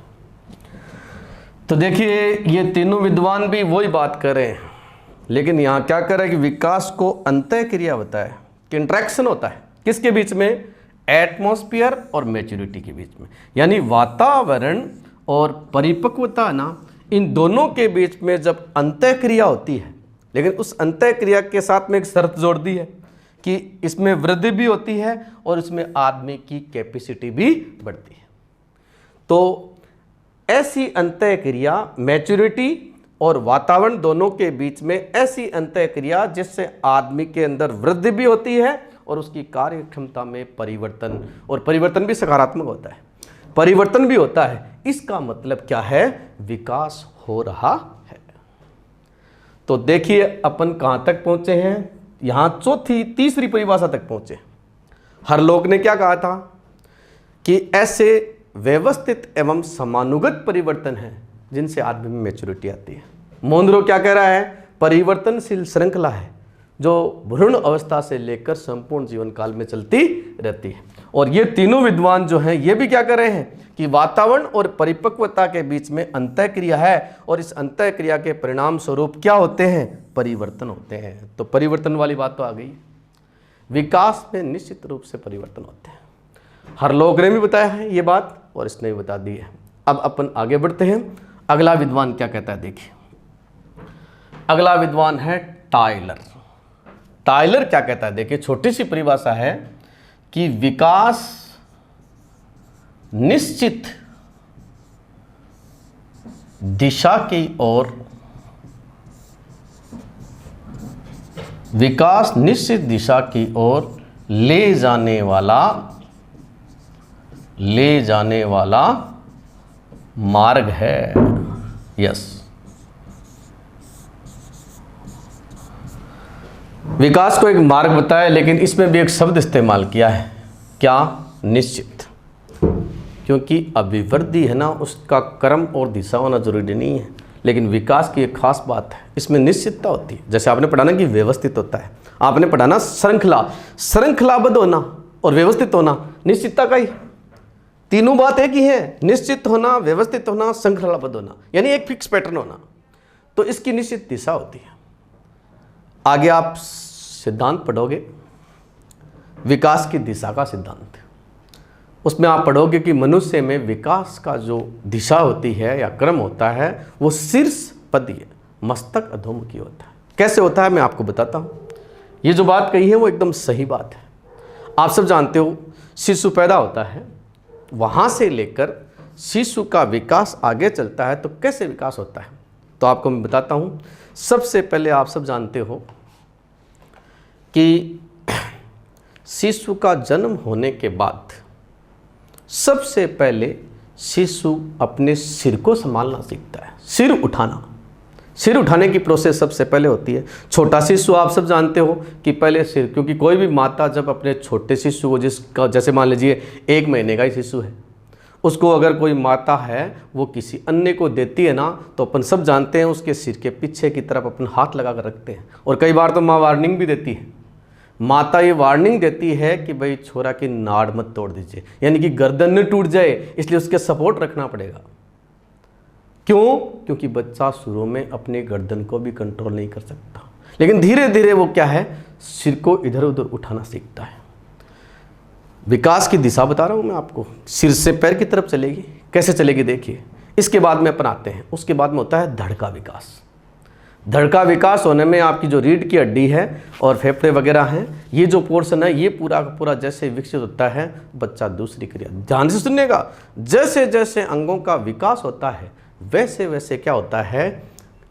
तो देखिए ये तीनों विद्वान भी वही बात कर रहे हैं, लेकिन यहां क्या कर रहे हैं कि विकास को अंतःक्रिया होता है कि इंटरेक्शन होता है किसके बीच में, एटमॉस्फेयर और मैच्योरिटी के बीच में, यानी वातावरण और परिपक्वता ना, इन दोनों के बीच में जब अंतःक्रिया होती है, लेकिन उस अंतःक्रिया के साथ में एक शर्त जोड़ दी है कि इसमें वृद्धि भी होती है और इसमें आदमी की कैपेसिटी भी बढ़ती है। तो ऐसी अंतःक्रिया मैच्योरिटी और वातावरण दोनों के बीच में ऐसी अंतःक्रिया जिससे आदमी के अंदर वृद्धि भी होती है और उसकी कार्य क्षमता में परिवर्तन, और परिवर्तन भी सकारात्मक होता है, परिवर्तन भी होता है। इसका मतलब क्या है, विकास हो रहा है। तो देखिए अपन कहां तक पहुंचे हैं, यहां तीसरी परिभाषा तक पहुंचे। हरलोक ने क्या कहा था कि ऐसे व्यवस्थित एवं समानुगत परिवर्तन हैं जिनसे आदमी में मैच्योरिटी आती है। मोनरो क्या कह रहा है, परिवर्तनशील श्रृंखला है जो भ्रूण अवस्था से लेकर संपूर्ण जीवन काल में चलती रहती है। और ये तीनों विद्वान जो हैं ये भी क्या कर रहे हैं कि वातावरण और परिपक्वता के बीच में अंतःक्रिया है और इस अंतःक्रिया के परिणाम स्वरूप क्या होते हैं, परिवर्तन होते हैं। तो परिवर्तन वाली बात तो आ गई। विकास में निश्चित रूप से परिवर्तन होते हैं, हर लोग ने भी बताया है ये बात और इसने भी बता दी है। अब अपन आगे बढ़ते हैं, अगला विद्वान क्या कहता है देखिए। अगला विद्वान है टायलर। टायलर क्या कहता है देखिए, छोटी सी परिभाषा है कि विकास निश्चित दिशा की ओर, विकास निश्चित दिशा की ओर ले जाने वाला मार्ग है। यस, विकास को एक मार्ग बताया, लेकिन इसमें भी एक शब्द इस्तेमाल किया है, क्या, निश्चित। क्योंकि अभिवृद्धि है ना, उसका क्रम और दिशा होना जरूरी नहीं है, लेकिन विकास की एक खास बात है, इसमें निश्चितता होती है। जैसे आपने पढ़ा ना कि व्यवस्थित होता है, आपने पढ़ा ना श्रृंखलाबद्ध होना और व्यवस्थित होना, निश्चितता का ही तीनों बात एक ही है, निश्चित होना, व्यवस्थित होना, श्रृंखलाबद्ध होना, यानी एक फिक्स पैटर्न होना। तो इसकी निश्चित दिशा होती है। आगे आप सिद्धांत पढ़ोगे, विकास की दिशा का सिद्धांत, उसमें आप पढ़ोगे कि मनुष्य में विकास का जो दिशा होती है या क्रम होता है वो शीर्ष पदीय मस्तक अधोमुखी होता है। कैसे होता है मैं आपको बताता हूँ। ये जो बात कही है वो एकदम सही बात है। आप सब जानते हो शिशु पैदा होता है, वहाँ से लेकर शिशु का विकास आगे चलता है। तो कैसे विकास होता है तो आपको मैं बताता हूँ। सबसे पहले आप सब जानते हो कि शिशु का जन्म होने के बाद सबसे पहले शिशु अपने सिर को संभालना सीखता है। सिर उठाने की प्रोसेस सबसे पहले होती है। छोटा शिशु आप सब जानते हो कि पहले सिर, क्योंकि कोई भी माता जब अपने छोटे शिशु को, जिसका जैसे मान लीजिए 1 महीने का ही शिशु है, उसको अगर कोई माता है वो किसी अन्य को देती है ना, तो अपन सब जानते हैं उसके सिर के पीछे की तरफ अपन हाथ लगा कर रखते हैं। और कई बार तो माँ वार्निंग भी देती है। माता ये वार्निंग देती है कि भाई छोरा की नाड़ मत तोड़ दीजिए, यानी कि गर्दन न टूट जाए, इसलिए उसके सपोर्ट रखना पड़ेगा। क्यों? क्योंकि बच्चा शुरू में अपने गर्दन को भी कंट्रोल नहीं कर सकता, लेकिन धीरे धीरे वो क्या है, सिर को इधर उधर उठाना सीखता है। विकास की दिशा बता रहा हूँ मैं आपको, सिर से पैर की तरफ चलेगी। कैसे चलेगी देखिए। इसके बाद में अपन आते हैं, उसके बाद में होता है धड़ का विकास। धड़ का विकास होने में आपकी जो रीढ़ की हड्डी है और फेफड़े वगैरह हैं, ये जो पोर्शन है ये पूरा का पूरा जैसे विकसित होता है, बच्चा दूसरी क्रिया, ध्यान से सुनिएगा, जैसे जैसे अंगों का विकास होता है वैसे वैसे क्या होता है,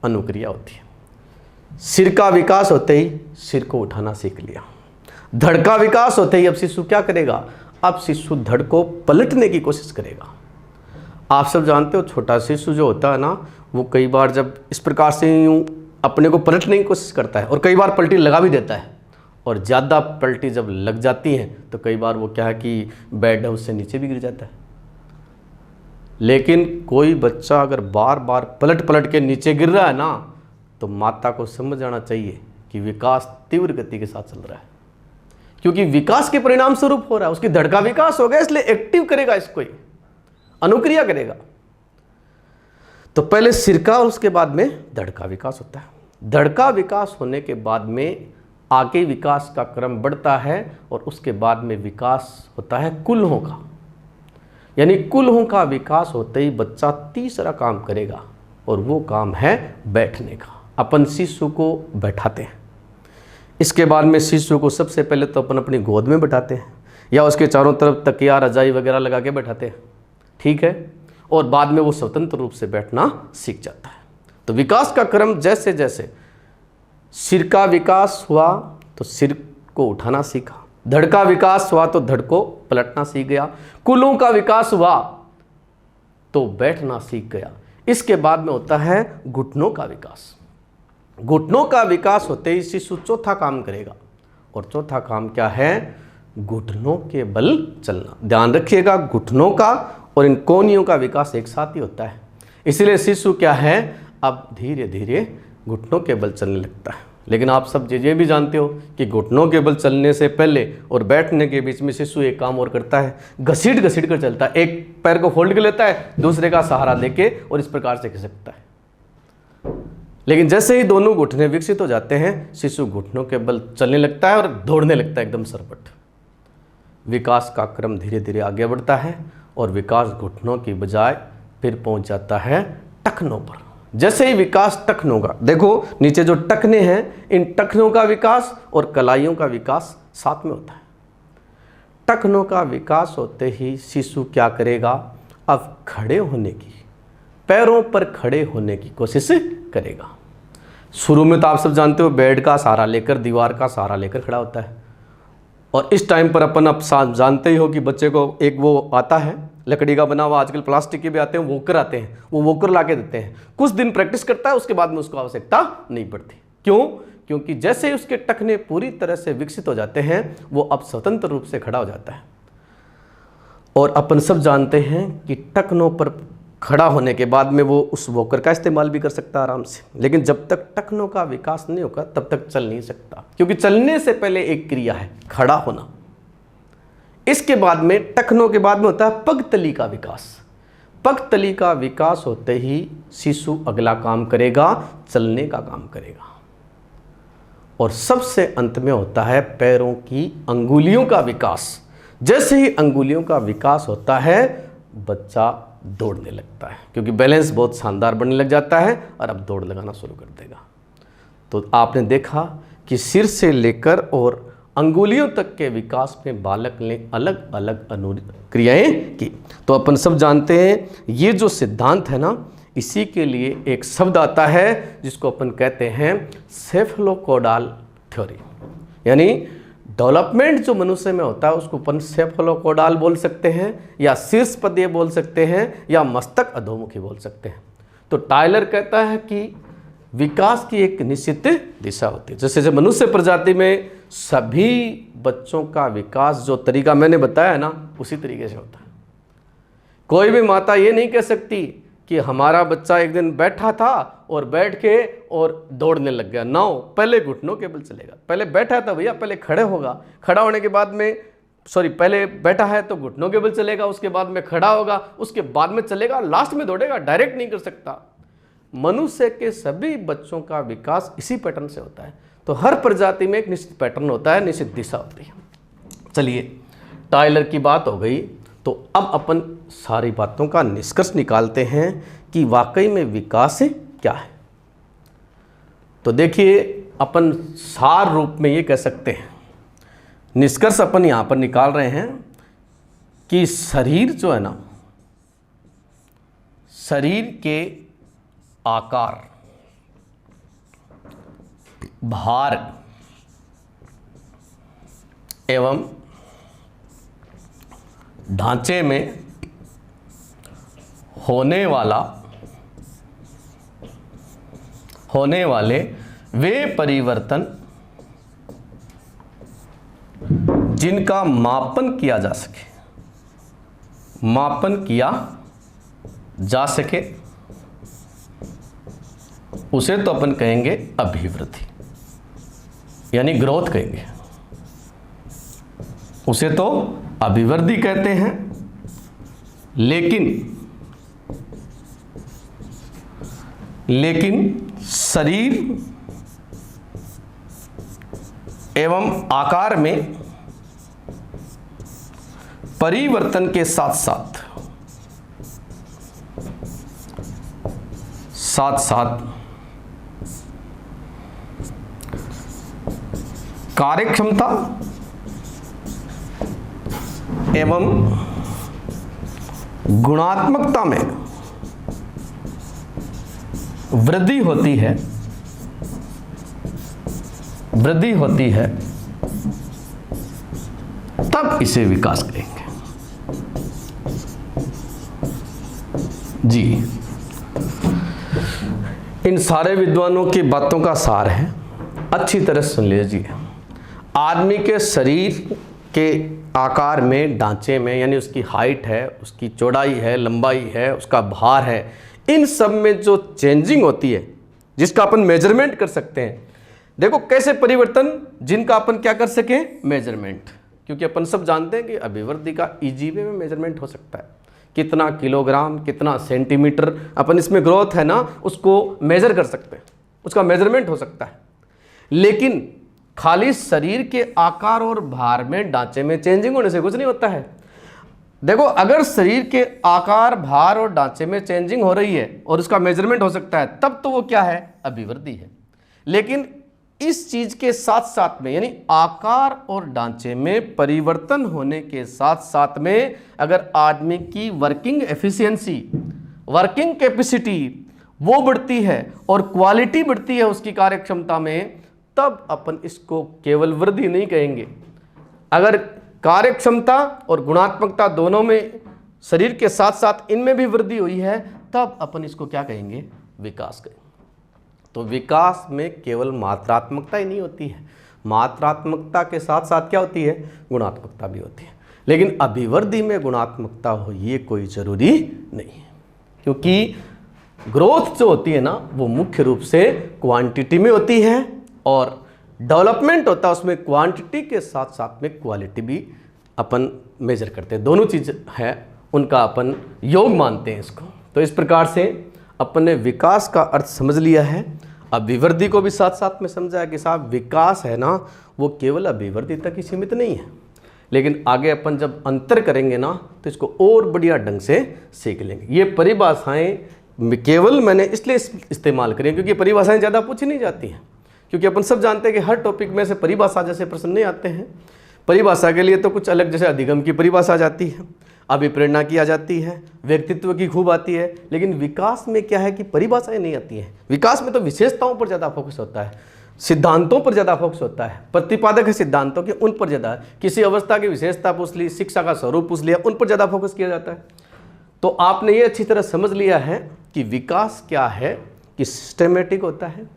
अनुक्रिया होती है। सिर का विकास होते ही सिर को उठाना सीख लिया। धड़ का विकास होते ही अब शिशु क्या करेगा, अब शिशु धड़ को पलटने की कोशिश करेगा। आप सब जानते हो छोटा शिशु जो होता है ना, वो कई बार जब इस प्रकार से यूँ अपने को पलटने की कोशिश करता है और कई बार पलटी लगा भी देता है, और ज़्यादा पलटी जब लग जाती हैं तो कई बार वो क्या है कि बेड है उससे नीचे भी गिर जाता है। लेकिन कोई बच्चा अगर बार बार पलट पलट के नीचे गिर रहा है ना, तो माता को समझ जाना चाहिए कि विकास तीव्र गति के साथ चल रहा है, क्योंकि विकास के परिणाम स्वरूप हो रहा है। उसकी धड़ का विकास हो गया, इसलिए एक्टिव करेगा, इसको अनुक्रिया करेगा। तो पहले सिर का और उसके बाद में धड़ का विकास होता है। धड़ का विकास होने के बाद में आगे विकास का क्रम बढ़ता है और उसके बाद में विकास होता है कुल्हों का। यानी कुल्हों का विकास होते ही बच्चा तीसरा काम करेगा और वो काम है बैठने का। अपन शिशु को बैठाते हैं, इसके बाद में शिशु को सबसे पहले तो अपन अपनी गोद में बैठाते हैं या उसके चारों तरफ तकिया रजाई वगैरह लगा के बैठाते हैं, ठीक है। और बाद में वो स्वतंत्र रूप से बैठना सीख जाता है। तो विकास का क्रम जैसे जैसे सिर का विकास हुआ तो सिर को उठाना सीखा, धड़ का विकास हुआ तो धड़ को पलटना सीख गया, कुलों का विकास हुआ तो बैठना सीख गया। इसके बाद में होता है घुटनों का विकास। घुटनों का विकास होते ही शिशु चौथा काम करेगा, और चौथा काम क्या है? घुटनों के बल चलना। ध्यान रखिएगा, घुटनों का और इन कोहनियों का विकास एक साथ ही होता है। इसलिए शिशु क्या है, अब धीरे धीरे घुटनों के बल चलने लगता है। लेकिन आप सब ये भी जानते हो कि घुटनों के बल चलने से पहले और बैठने के बीच में शिशु एक काम और करता है, घसीट घसीट कर चलता है। एक पैर को फोल्ड कर लेता है, दूसरे का सहारा लेके और इस प्रकार से खिसकता है। लेकिन जैसे ही दोनों घुटने विकसित हो जाते हैं, शिशु घुटनों के बल चलने लगता है और दौड़ने लगता है एकदम सरपट। विकास का क्रम धीरे धीरे आगे बढ़ता है और विकास घुटनों की बजाय फिर पहुंच जाता है टखनों पर। जैसे ही विकास टखनों का, देखो नीचे जो टखने हैं, इन टखनों का विकास और कलाइयों का विकास साथ में होता है। टखनों का विकास होते ही शिशु क्या करेगा? अब खड़े होने की, पैरों पर खड़े होने की कोशिश करेगा। शुरू में तो आप सब जानते हो बेड का सहारा लेकर, दीवार का सहारा लेकर खड़ा होता है। और इस टाइम पर अपन अब जानते ही हो कि बच्चे को एक वो आता है लकड़ी का बना हुआ, आजकल प्लास्टिक के भी आते हैं, वोकर आते हैं, वो वोकर ला के देते हैं। कुछ दिन प्रैक्टिस करता है, उसके बाद में उसको आवश्यकता नहीं पड़ती। क्यों? क्योंकि जैसे ही उसके टखने पूरी तरह से विकसित हो जाते हैं, वो अब स्वतंत्र रूप से खड़ा हो जाता है। और अपन सब जानते हैं कि टखनों पर खड़ा होने के बाद में वो उस वॉकर का इस्तेमाल भी कर सकता है आराम से। लेकिन जब तक टखनों का विकास नहीं होगा तब तक चल नहीं सकता, क्योंकि चलने से पहले एक क्रिया है खड़ा होना। इसके बाद में टखनों के बाद में होता है पगतली का विकास। पगतली का विकास होते ही शिशु अगला काम करेगा, चलने का काम करेगा। और सबसे अंत में होता है पैरों की अंगुलियों का विकास। जैसे ही अंगुलियों का विकास होता है, बच्चा दौड़ने लगता है, क्योंकि बैलेंस बहुत शानदार बनने लग जाता है और अब दौड़ लगाना शुरू कर देगा। तो आपने देखा कि सिर से लेकर और अंगुलियों तक के विकास में बालक ने अलग अलग क्रियाएं की। तो अपन सब जानते हैं ये जो सिद्धांत है ना, इसी के लिए एक शब्द आता है जिसको अपन कहते हैं सेफलोकोडाल थ्योरी। यानी डेवलपमेंट जो मनुष्य में होता है उसको अपन सेफलोकोडाल बोल सकते हैं, या शीर्ष पदीय बोल सकते हैं, या मस्तक अधोमुखी बोल सकते हैं। तो टायलर कहता है कि विकास की एक निश्चित दिशा होती है। जैसे मनुष्य प्रजाति में सभी बच्चों का विकास जो तरीका मैंने बताया ना, उसी तरीके से होता है। कोई भी माता ये नहीं कह सकती कि हमारा बच्चा एक दिन बैठा था और बैठ के और दौड़ने लग गया। ना, पहले घुटनों के बल चलेगा। पहले बैठा था भैया, पहले खड़े होगा, खड़ा होने के बाद में पहले बैठा है तो घुटनों के बल चलेगा, उसके बाद में खड़ा होगा, उसके बाद में चलेगा, लास्ट में दौड़ेगा। डायरेक्ट नहीं कर सकता। मनुष्य के सभी बच्चों का विकास इसी पैटर्न से होता है। तो हर प्रजाति में एक निश्चित पैटर्न होता है, निश्चित दिशा होती है। चलिए, टायलर की बात हो गई, तो अब अपन सारी बातों का निष्कर्ष निकालते हैं कि वाकई में विकास क्या है। तो देखिए, अपन सार रूप में ये कह सकते हैं, निष्कर्ष अपन यहाँ पर निकाल रहे हैं कि शरीर जो है ना, शरीर के आकार, भार एवं ढांचे में होने वाले वे परिवर्तन जिनका मापन किया जा सके, मापन किया जा सके, उसे तो अपन कहेंगे अभिवृद्धि, यानी ग्रोथ कहेंगे, उसे तो अभिवृद्धि कहते हैं। लेकिन शरीर एवं आकार में परिवर्तन के साथ साथ कार्यक्षमता एवं गुणात्मकता में वृद्धि होती है, तब इसे विकास कहेंगे। जी, इन सारे विद्वानों की बातों का सार है, अच्छी तरह सुन लीजिए। आदमी के शरीर के आकार में, ढांचे में, यानी उसकी हाइट है, उसकी चौड़ाई है, लंबाई है, उसका भार है, इन सब में जो चेंजिंग होती है, जिसका अपन मेजरमेंट कर सकते हैं। देखो कैसे परिवर्तन, जिनका अपन क्या कर सके, मेजरमेंट। क्योंकि अपन सब जानते हैं कि अभिवृद्धि का ईजीवे में मेजरमेंट हो सकता है, कितना किलोग्राम, कितना सेंटीमीटर, अपन इसमें ग्रोथ है ना, उसको मेजर कर सकते हैं, उसका मेजरमेंट हो सकता है। लेकिन खाली शरीर के आकार और भार में, ढांचे में चेंजिंग होने से कुछ नहीं होता है। देखो, अगर शरीर के आकार, भार और ढांचे में चेंजिंग हो रही है और उसका मेजरमेंट हो सकता है, तब तो वो क्या है, अभिवृद्धि है। लेकिन इस चीज के साथ साथ में, यानी आकार और ढांचे में परिवर्तन होने के साथ साथ में, अगर आदमी की वर्किंग एफिशिएंसी, वर्किंग कैपेसिटी वो बढ़ती है और क्वालिटी बढ़ती है उसकी कार्यक्षमता में, तब अपन इसको केवल वृद्धि नहीं कहेंगे। अगर कार्यक्षमता और गुणात्मकता दोनों में, शरीर के साथ साथ इनमें भी वृद्धि हुई है, तब अपन इसको क्या कहेंगे, विकास कहेंगे। तो विकास में केवल मात्रात्मकता ही नहीं होती है, मात्रात्मकता के साथ साथ क्या होती है, गुणात्मकता भी होती है। लेकिन अभिवृद्धि में गुणात्मकता हो ये कोई जरूरी नहीं है, क्योंकि ग्रोथ जो होती है ना, वो मुख्य रूप से क्वांटिटी में होती है, और डेवलपमेंट होता है उसमें क्वांटिटी के साथ साथ में क्वालिटी भी अपन मेजर करते हैं। दोनों चीज़ है, उनका अपन योग मानते हैं इसको। तो इस प्रकार से अपन ने विकास का अर्थ समझ लिया है। अभिवृद्धि को भी साथ साथ में समझा कि साहब विकास है ना, वो केवल अभिवृद्धि तक ही सीमित नहीं है। लेकिन आगे अपन जब अंतर करेंगे ना, तो इसको और बढ़िया ढंग से सीख लेंगे। ये परिभाषाएं केवल मैंने इसलिए इस्तेमाल करी क्योंकि परिभाषाएं ज़्यादा पूछी नहीं जाती हैं, क्योंकि अपन सब जानते हैं कि हर टॉपिक में से परिभाषा जैसे प्रश्न नहीं आते हैं। परिभाषा के लिए तो कुछ अलग, जैसे अधिगम की परिभाषा आ जाती है, अभिप्रेरणा की आ जाती है, व्यक्तित्व की खूब आती है। लेकिन विकास में क्या है कि परिभाषाएं नहीं आती हैं। विकास में तो विशेषताओं पर ज़्यादा फोकस होता है, सिद्धांतों पर ज़्यादा फोकस होता है, प्रतिपादक है सिद्धांतों के, उन पर ज़्यादा, किसी अवस्था की विशेषता पूछ ली, शिक्षा का स्वरूप पूछ लिया, उन पर ज़्यादा फोकस किया जाता है। तो आपने ये अच्छी तरह समझ लिया है कि विकास क्या है, कि सिस्टमेटिक होता है।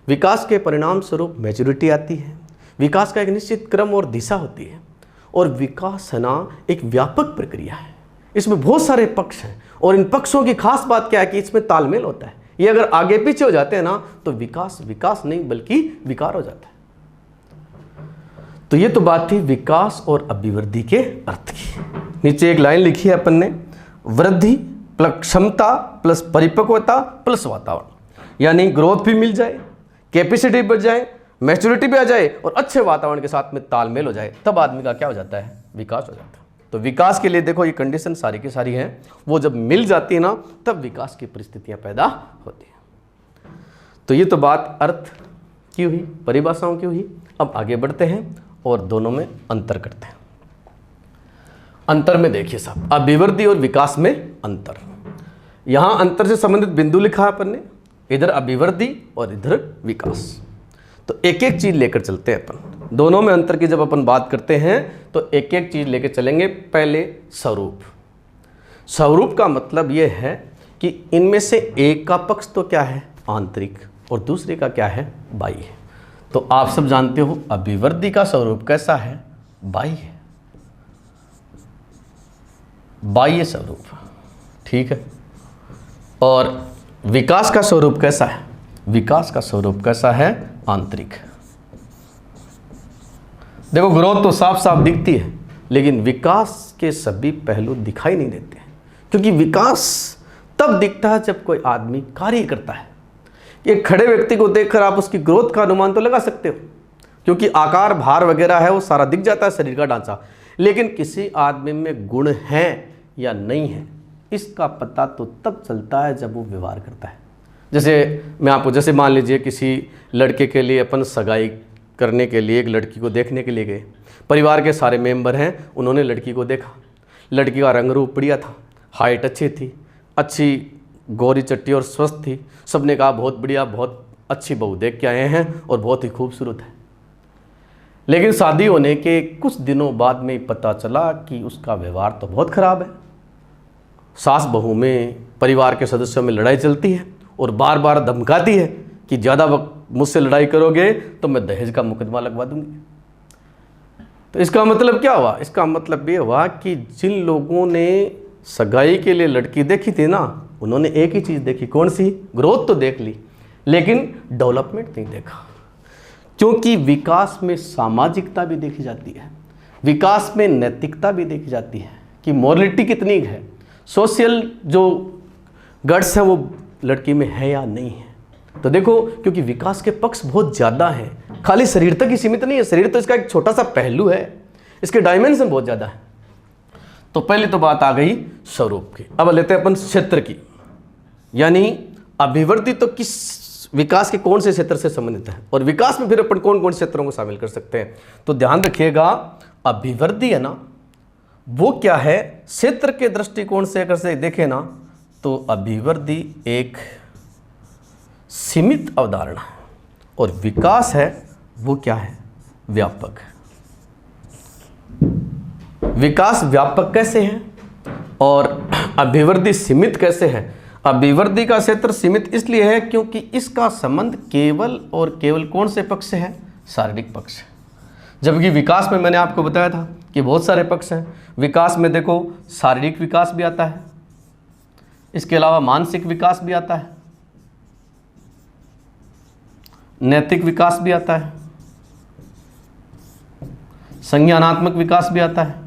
विकास के परिणाम स्वरूप मैच्योरिटी आती है। विकास का एक निश्चित क्रम और दिशा होती है। और विकास है ना, एक व्यापक प्रक्रिया है, इसमें बहुत सारे पक्ष हैं, और इन पक्षों की खास बात क्या है कि इसमें तालमेल होता है। ये अगर आगे पीछे हो जाते हैं ना, तो विकास विकास नहीं बल्कि विकार हो जाता है। तो ये तो बात थी विकास और अभिवृद्धि के अर्थ की। नीचे एक लाइन लिखी है अपन ने, वृद्धि प्लस क्षमता प्लस परिपक्वता प्लस वातावरण, यानी ग्रोथ भी मिल जाए, कैपेसिटी बढ़ जाए, मैच्योरिटी भी आ जाए, और अच्छे वातावरण के साथ में तालमेल हो जाए, तब आदमी का क्या हो जाता है, विकास हो जाता है। तो विकास के लिए देखो ये कंडीशन सारी की सारी हैं, वो जब मिल जाती है ना, तब विकास की परिस्थितियां पैदा होती हैं। तो ये तो बात अर्थ की हुई, परिभाषाओं की हुई। अब आगे बढ़ते हैं और दोनों में अंतर करते हैं। अंतर में देखिए साहब, अभिवृद्धि और विकास में अंतर। यहां अंतर से संबंधित बिंदु लिखा है अपन ने, इधर अभिवृद्धि और इधर विकास। तो एक एक चीज लेकर चलते हैं अपन। दोनों में अंतर की जब अपन बात करते हैं तो एक एक चीज लेकर चलेंगे। पहले स्वरूप। स्वरूप का मतलब यह है कि इनमें से एक का पक्ष तो क्या है, आंतरिक, और दूसरे का क्या है, बाह्य। तो आप सब जानते हो अभिवृद्धि का स्वरूप कैसा है, बाह्य, बाह्य स्वरूप, ठीक है। और विकास का स्वरूप कैसा है? विकास का स्वरूप कैसा है? आंतरिक। देखो ग्रोथ तो साफ साफ दिखती है, लेकिन विकास के सभी पहलू दिखाई नहीं देते हैं, क्योंकि विकास तब दिखता है जब कोई आदमी कार्य करता है। एक खड़े व्यक्ति को देखकर आप उसकी ग्रोथ का अनुमान तो लगा सकते हो, क्योंकि आकार, भार वगैरह है वो सारा दिख जाता है, शरीर का ढांचा। लेकिन किसी आदमी में गुण है या नहीं है, इसका पता तो तब चलता है जब वो व्यवहार करता है। जैसे मैं आपको, जैसे मान लीजिए किसी लड़के के लिए अपन सगाई करने के लिए एक लड़की को देखने के लिए गए, परिवार के सारे मेंबर हैं, उन्होंने लड़की को देखा, लड़की का रंग रूप बढ़िया था, हाइट अच्छी थी, अच्छी गोरी चट्टी और स्वस्थ थी। सबने कहा बहुत बढ़िया, बहुत अच्छी बहू देख के आए हैं और बहुत ही खूबसूरत है। लेकिन शादी होने के कुछ दिनों बाद में पता चला कि उसका व्यवहार तो बहुत खराब है। सास बहू में, परिवार के सदस्यों में लड़ाई चलती है और बार बार धमकाती है कि ज़्यादा वक्त मुझसे लड़ाई करोगे तो मैं दहेज का मुकदमा लगवा दूंगी। तो इसका मतलब क्या हुआ? इसका मतलब ये हुआ कि जिन लोगों ने सगाई के लिए लड़की देखी थी ना, उन्होंने एक ही चीज़ देखी, कौन सी? ग्रोथ तो देख ली, लेकिन डेवलपमेंट नहीं देखा। क्योंकि विकास में सामाजिकता भी देखी जाती है, विकास में नैतिकता भी देखी जाती है कि मोरलिटी कितनी है, सोशल जो गट्स हैं वो लड़की में है या नहीं है। तो देखो, क्योंकि विकास के पक्ष बहुत ज़्यादा हैं, खाली शरीर तक ही सीमित नहीं है। शरीर तो इसका एक छोटा सा पहलू है, इसके डायमेंशन बहुत ज़्यादा है। तो पहली तो बात आ गई स्वरूप की। अब लेते हैं अपन क्षेत्र की, यानी अभिवृद्धि तो किस विकास के कौन से क्षेत्र से संबंधित है, और विकास में फिर अपन कौन कौन से क्षेत्रों को शामिल कर सकते हैं। तो ध्यान रखिएगा, अभिवृद्धि है ना, वो क्या है? क्षेत्र के दृष्टिकोण से अगर से देखें ना, तो अभिवृद्धि एक सीमित अवधारणा है, और विकास है वो क्या है? व्यापक। विकास व्यापक कैसे है और अभिवृद्धि सीमित कैसे है? अभिवृद्धि का क्षेत्र सीमित इसलिए है क्योंकि इसका संबंध केवल और केवल कौन से पक्ष से है? शारीरिक पक्ष से। जबकि विकास में मैंने आपको बताया था कि बहुत सारे पक्ष हैं। विकास में देखो, शारीरिक विकास भी आता है, इसके अलावा मानसिक विकास भी आता है, नैतिक विकास भी आता है, संज्ञानात्मक विकास भी आता है।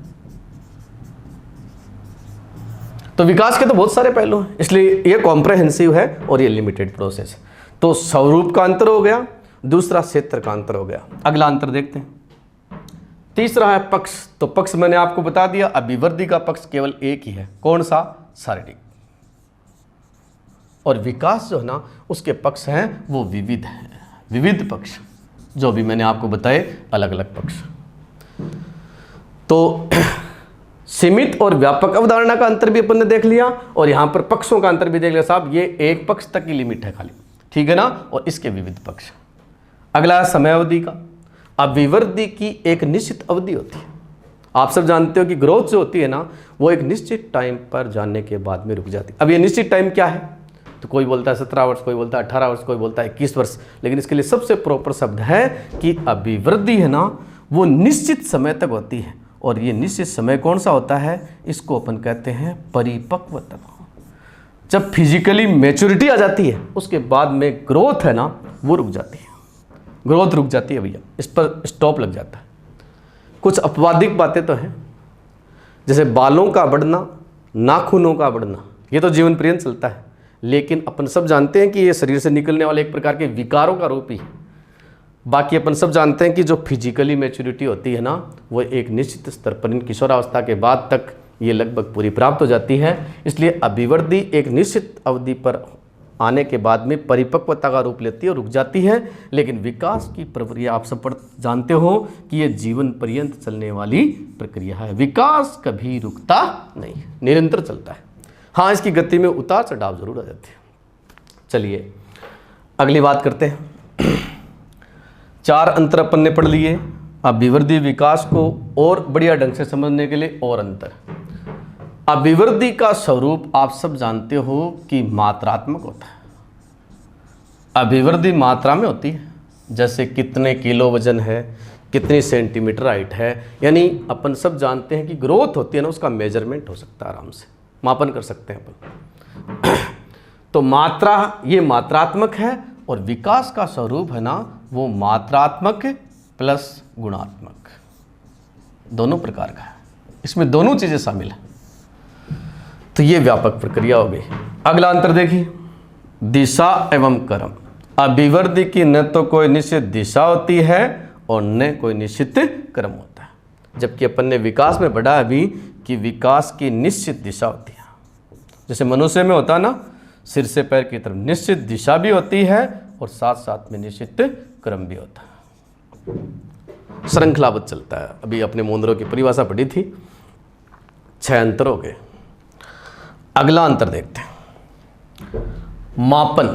तो विकास के तो बहुत सारे पहलू हैं, इसलिए ये कॉम्प्रहेंसिव है और ये लिमिटेड प्रोसेस। तो स्वरूप का अंतर हो गया, दूसरा क्षेत्र का अंतर हो गया। अगला अंतर देखते हैं, तीसरा है पक्ष। तो पक्ष मैंने आपको बता दिया, अभिवृद्धि का पक्ष केवल एक ही है, कौन सा? शारीरिक। और विकास जो है ना, उसके पक्ष हैं वो विविध हैं, विविध पक्ष, जो भी मैंने आपको बताए अलग अलग पक्ष। तो सीमित और व्यापक अवधारणा का अंतर भी अपन ने देख लिया, और यहाँ पर पक्षों का अंतर भी देख लिया। साहब ये एक पक्ष तक की लिमिट है खाली, ठीक है ना, और इसके विविध पक्ष। अगला समय अवधि का। अभिवृद्धि की एक निश्चित अवधि होती है। आप सब जानते हो कि ग्रोथ जो होती है ना, वो एक निश्चित टाइम पर जाने के बाद में रुक जाती है। अब ये निश्चित टाइम क्या है? तो कोई बोलता है 17 वर्ष, कोई बोलता है 18 वर्ष, कोई बोलता है 21 वर्ष, लेकिन इसके लिए सबसे प्रॉपर शब्द है कि अभिवृद्धि है ना, वो निश्चित समय तक होती है। और ये निश्चित समय कौन सा होता है? इसको अपन कहते हैं परिपक्वता। जब फिजिकली मैच्योरिटी आ जाती है, उसके बाद में ग्रोथ है ना, वो रुक जाती है, ग्रोथ रुक जाती है भैया, इस पर स्टॉप लग जाता है। कुछ अपवादिक बातें तो हैं, जैसे बालों का बढ़ना, नाखूनों का बढ़ना, ये तो जीवन पर्यंत चलता है, लेकिन अपन सब जानते हैं कि ये शरीर से निकलने वाले एक प्रकार के विकारों का रूप ही है। बाकी अपन सब जानते हैं कि जो फिजिकली मैच्योरिटी होती है ना, वो एक निश्चित स्तर पर, इन किशोरावस्था के बाद तक ये लगभग पूरी प्राप्त हो जाती है। इसलिए अभिवृद्धि एक निश्चित अवधि पर आने के बाद में परिपक्वता का रूप लेती है और रुक जाती है। लेकिन विकास की प्रक्रिया आप सब जानते हो कि ये जीवन पर्यंत चलने वाली प्रक्रिया है। विकास कभी रुकता नहीं, निरंतर चलता है। हाँ, इसकी गति में उतार चढ़ाव जरूर आ जाते हैं। चलिए अगली बात करते हैं। 4 अंतर अपन ने पढ़ लिए। अभिवृद्धि विकास को और बढ़िया ढंग से समझने के लिए और अंतर। अभिवृद्धि का स्वरूप आप सब जानते हो कि मात्रात्मक होता है। अभिवृद्धि मात्रा में होती है, जैसे कितने किलो वजन है, कितनी सेंटीमीटर हाइट है, यानी अपन सब जानते हैं कि ग्रोथ होती है ना, उसका मेजरमेंट हो सकता है, आराम से मापन कर सकते हैं अपन। तो मात्रा, ये मात्रात्मक है, और विकास का स्वरूप है ना वो मात्रात्मक प्लस गुणात्मक, दोनों प्रकार का है, इसमें दोनों चीजें शामिल हैं। तो ये व्यापक प्रक्रिया हो गई। अगला अंतर देखिए, दिशा एवं क्रम। अभिवृद्धि की न तो कोई निश्चित दिशा होती है और न कोई निश्चित क्रम होता है, जबकि अपन ने विकास में पढ़ा अभी कि विकास की निश्चित दिशा होती है। जैसे मनुष्य में होता है ना, सिर से पैर की तरफ निश्चित दिशा भी होती है और साथ साथ में निश्चित क्रम भी होता है, श्रृंखलाबद्ध चलता है। अभी अपने मुंदरों की परिभाषा पढ़ी थी, 6 अंतर हो गए। अगला अंतर देखते हैं, मापन।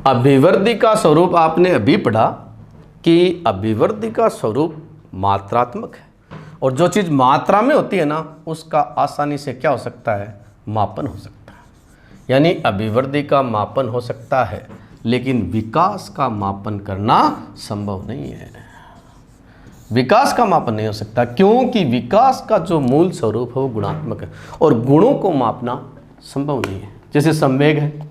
अभिवृद्धि का स्वरूप आपने अभी पढ़ा कि अभिवृद्धि का स्वरूप मात्रात्मक है, और जो चीज़ मात्रा में होती है ना उसका आसानी से क्या हो सकता है, मापन हो सकता है। यानी अभिवृद्धि का मापन हो सकता है, लेकिन विकास का मापन करना संभव नहीं है। विकास का मापन नहीं हो सकता, क्योंकि विकास का जो मूल स्वरूप है वो गुणात्मक है, और गुणों को मापना संभव नहीं है। जैसे संवेग है,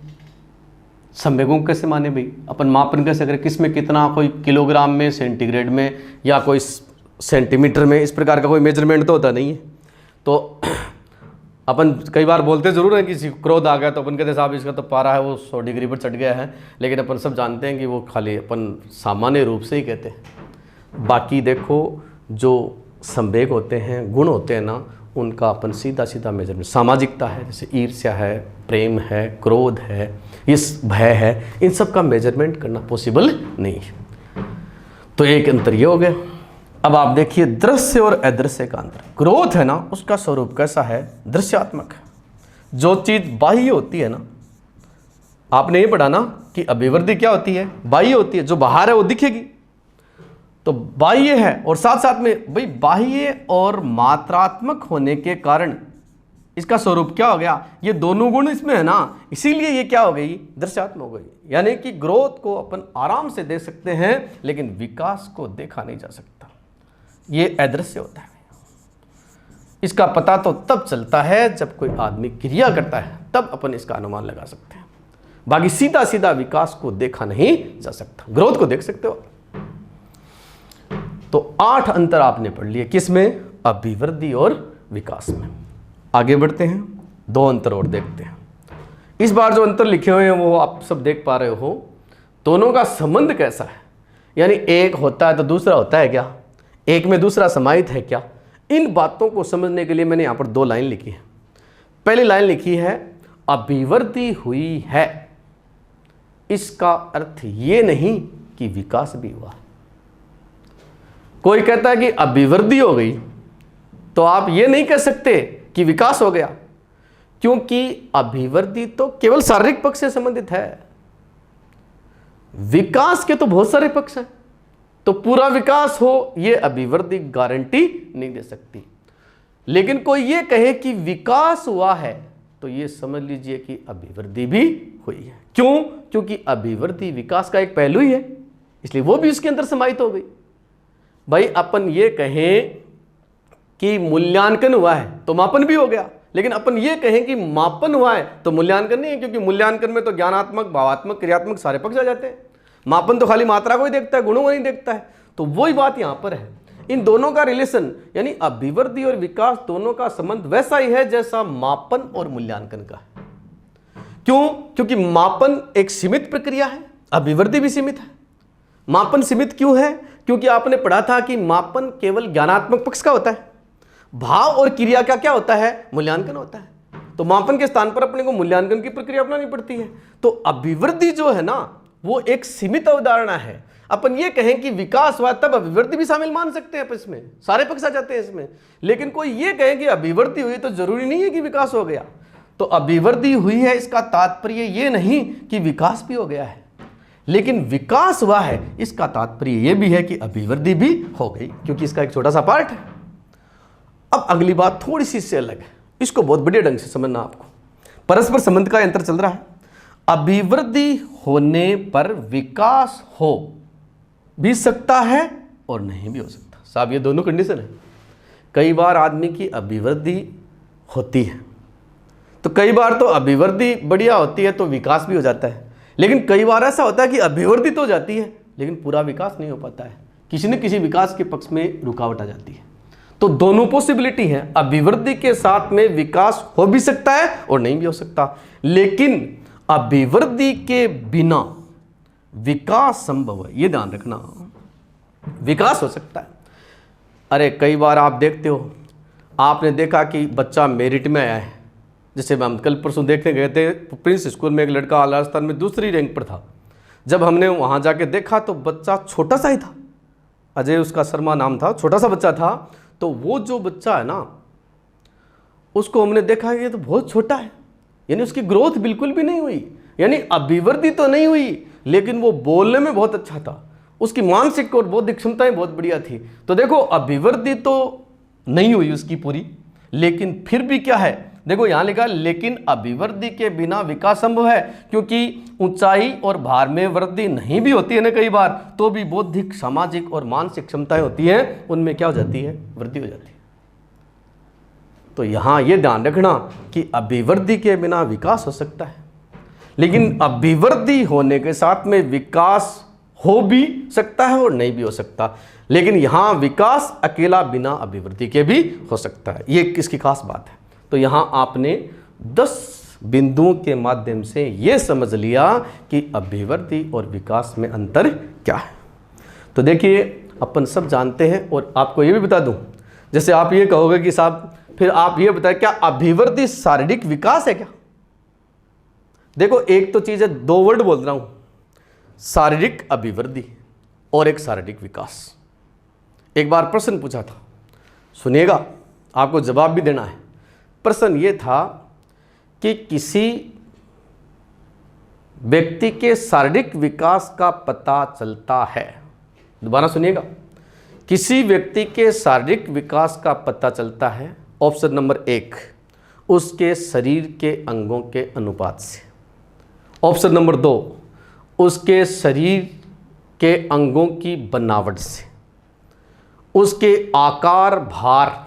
संवेगों को कैसे माने भाई, अपन मापन कैसे करें, किस में कितना, कोई किलोग्राम में, सेंटीग्रेड में, या कोई सेंटीमीटर में, इस प्रकार का कोई मेजरमेंट तो होता नहीं है। तो अपन कई बार बोलते ज़रूर हैं, किसी क्रोध आ गया तो अपन कहते साहब इसका तो पारा है वो 100 डिग्री पर चढ़ गया है, लेकिन अपन सब जानते हैं कि वो खाली अपन सामान्य रूप से ही कहते हैं। बाकी देखो जो संवेग होते हैं, गुण होते हैं ना, उनका अपन सीधा सीधा मेजरमेंट, सामाजिकता है, जैसे ईर्ष्या है, प्रेम है, क्रोध है, इस भय है, इन सब का मेजरमेंट करना पॉसिबल नहीं है। तो एक अंतर ये हो गया। अब आप देखिए दृश्य और अदृश्य का अंतर। क्रोध है ना उसका स्वरूप कैसा है, दृश्यात्मक है। जो चीज बाह्य होती है ना, आपने ये पढ़ा ना कि अभिवृद्धि क्या होती है, बाह्य होती है, जो बाहर है वो दिखेगी, तो बाह्य है, और साथ साथ में भाई बाह्य और मात्रात्मक होने के कारण इसका स्वरूप क्या हो गया, ये दोनों गुण इसमें है ना, इसीलिए ये क्या हो गई, दृश्यात्मक हो गई। यानी कि ग्रोथ को अपन आराम से देख सकते हैं, लेकिन विकास को देखा नहीं जा सकता, ये अदृश्य होता है। इसका पता तो तब चलता है जब कोई आदमी क्रिया करता है, तब अपन इसका अनुमान लगा सकते हैं। बाकी सीधा सीधा विकास को देखा नहीं जा सकता, ग्रोथ को देख सकते हो। तो 8 अंतर आपने पढ़ लिए, किसमें, अभिवृद्धि और विकास में। आगे बढ़ते हैं, 2 अंतर और देखते हैं। इस बार जो अंतर लिखे हुए हैं वो आप सब देख पा रहे हो, दोनों का संबंध कैसा है, यानी एक होता है तो दूसरा होता है क्या, एक में दूसरा समाहित है क्या। इन बातों को समझने के लिए मैंने यहां पर 2 लाइन लिखी है। पहली लाइन लिखी है, अभिवृद्धि हुई है, इसका अर्थ ये नहीं कि विकास भी हुआ। कोई कहता है कि अभिवृद्धि हो गई, तो आप ये नहीं कह सकते कि विकास हो गया, क्योंकि अभिवृद्धि तो केवल शारीरिक पक्ष से संबंधित है, विकास के तो बहुत सारे पक्ष हैं। तो पूरा विकास हो ये अभिवृद्धि गारंटी नहीं दे सकती। लेकिन कोई ये कहे कि विकास हुआ है, तो ये समझ लीजिए कि अभिवृद्धि भी हुई है। क्यों, क्योंकि अभिवृद्धि विकास का एक पहलू ही है, इसलिए वो भी उसके अंदर समाहित हो गई। भाई अपन ये कहें कि मूल्यांकन हुआ है तो मापन भी हो गया, लेकिन अपन ये कहें कि मापन हुआ है तो मूल्यांकन नहीं है, क्योंकि मूल्यांकन में तो ज्ञानात्मक, भावात्मक, क्रियात्मक सारे पक्ष आ जाते हैं। मापन तो खाली मात्रा को ही देखता है, गुणों को नहीं देखता है। तो वही बात यहां पर है, इन दोनों का रिलेशन यानी अभिवृद्धि और विकास दोनों का संबंध वैसा ही है जैसा मापन और मूल्यांकन का है। क्यों, क्योंकि मापन एक सीमित प्रक्रिया है, अभिवृद्धि भी सीमित है। मापन सीमित क्यों है, क्योंकि आपने पढ़ा था कि मापन केवल ज्ञानात्मक पक्ष का होता है, भाव और क्रिया का क्या होता है, मूल्यांकन होता है। तो मापन के स्थान पर अपने को मूल्यांकन की प्रक्रिया अपनानी पड़ती है। तो अभिवृद्धि जो है ना वो एक सीमित अवधारणा है। अपन ये कहें कि विकास हुआ तब अभिवृद्धि भी शामिल मान सकते हैं, इसमें सारे पक्ष आ जाते हैं इसमें। लेकिन कोई ये कहे कि अभिवृद्धि हुई तो जरूरी नहीं है कि विकास हो गया। तो अभिवृद्धि हुई है इसका तात्पर्य ये नहीं कि विकास भी हो गया है, लेकिन विकास हुआ है इसका तात्पर्य यह भी है कि अभिवृद्धि भी हो गई, क्योंकि इसका एक छोटा सा पार्ट है। अब अगली बात थोड़ी सी इससे अलग है, इसको बहुत बढ़िया ढंग से समझना आपको। परस्पर संबंध का अंतर चल रहा है। अभिवृद्धि होने पर विकास हो भी सकता है और नहीं भी हो सकता। साहब ये दोनों कंडीशन है। कई बार आदमी की अभिवृद्धि होती है, तो कई बार तो अभिवृद्धि बढ़िया होती है तो विकास भी हो जाता है, लेकिन कई बार ऐसा होता है कि अभिवृद्धि तो हो जाती है लेकिन पूरा विकास नहीं हो पाता है, किसी न किसी विकास के पक्ष में रुकावट आ जाती है। तो दोनों पॉसिबिलिटी है, अभिवृद्धि के साथ में विकास हो भी सकता है और नहीं भी हो सकता, लेकिन अभिवृद्धि के बिना विकास संभव है, ये ध्यान रखना। विकास हो सकता है। अरे कई बार आप देखते हो, आपने देखा कि बच्चा मेरिट में आया है, जैसे हम कल परसों देखने गए थे प्रिंस स्कूल में, एक लड़का राजस्थान में दूसरी रैंक पर था। जब हमने वहाँ जाके देखा तो बच्चा छोटा सा ही था, अजय उसका शर्मा नाम था, छोटा सा बच्चा था। तो वो जो बच्चा है ना, उसको हमने देखा कि ये तो बहुत छोटा है, यानी उसकी ग्रोथ बिल्कुल भी नहीं हुई, यानी अभिवृद्धि तो नहीं हुई, लेकिन वो बोलने में बहुत अच्छा था, उसकी मानसिक और बौद्धिक क्षमताएं बहुत बढ़िया थी। तो देखो अभिवृद्धि तो नहीं हुई उसकी पूरी, लेकिन फिर भी क्या है, देखो यहां लिखा लेकिन अभिवृद्धि के बिना विकास संभव है, क्योंकि ऊंचाई और भार में वृद्धि नहीं भी होती है ना कई बार, तो भी बौद्धिक, सामाजिक और मानसिक क्षमताएं होती हैं, उनमें क्या हो जाती है, वृद्धि हो जाती है। तो यहां यह ध्यान रखना कि अभिवृद्धि के बिना विकास हो सकता है, लेकिन अभिवृद्धि होने के साथ में विकास हो भी सकता है और नहीं भी हो सकता, लेकिन यहां विकास अकेला बिना अभिवृद्धि के भी हो सकता है। ये किसकी खास बात है। तो यहां आपने 10 बिंदुओं के माध्यम से यह समझ लिया कि अभिवृद्धि और विकास में अंतर क्या है। तो देखिए अपन सब जानते हैं, और आपको यह भी बता दूं, जैसे आप ये कहोगे कि साहब फिर आप ये बताएं क्या अभिवृद्धि शारीरिक विकास है क्या। देखो एक तो चीज है, 2 वर्ड बोल रहा हूं, शारीरिक अभिवृद्धि और एक शारीरिक विकास। एक बार प्रश्न पूछा था, सुनिएगा, आपको जवाब भी देना है। प्रश्न ये था कि किसी व्यक्ति के शारीरिक विकास का पता चलता है, दोबारा सुनिएगा, किसी व्यक्ति के शारीरिक विकास का पता चलता है, ऑप्शन नंबर 1 उसके शरीर के अंगों के अनुपात से, ऑप्शन नंबर 2 उसके शरीर के अंगों की बनावट से, उसके आकार भार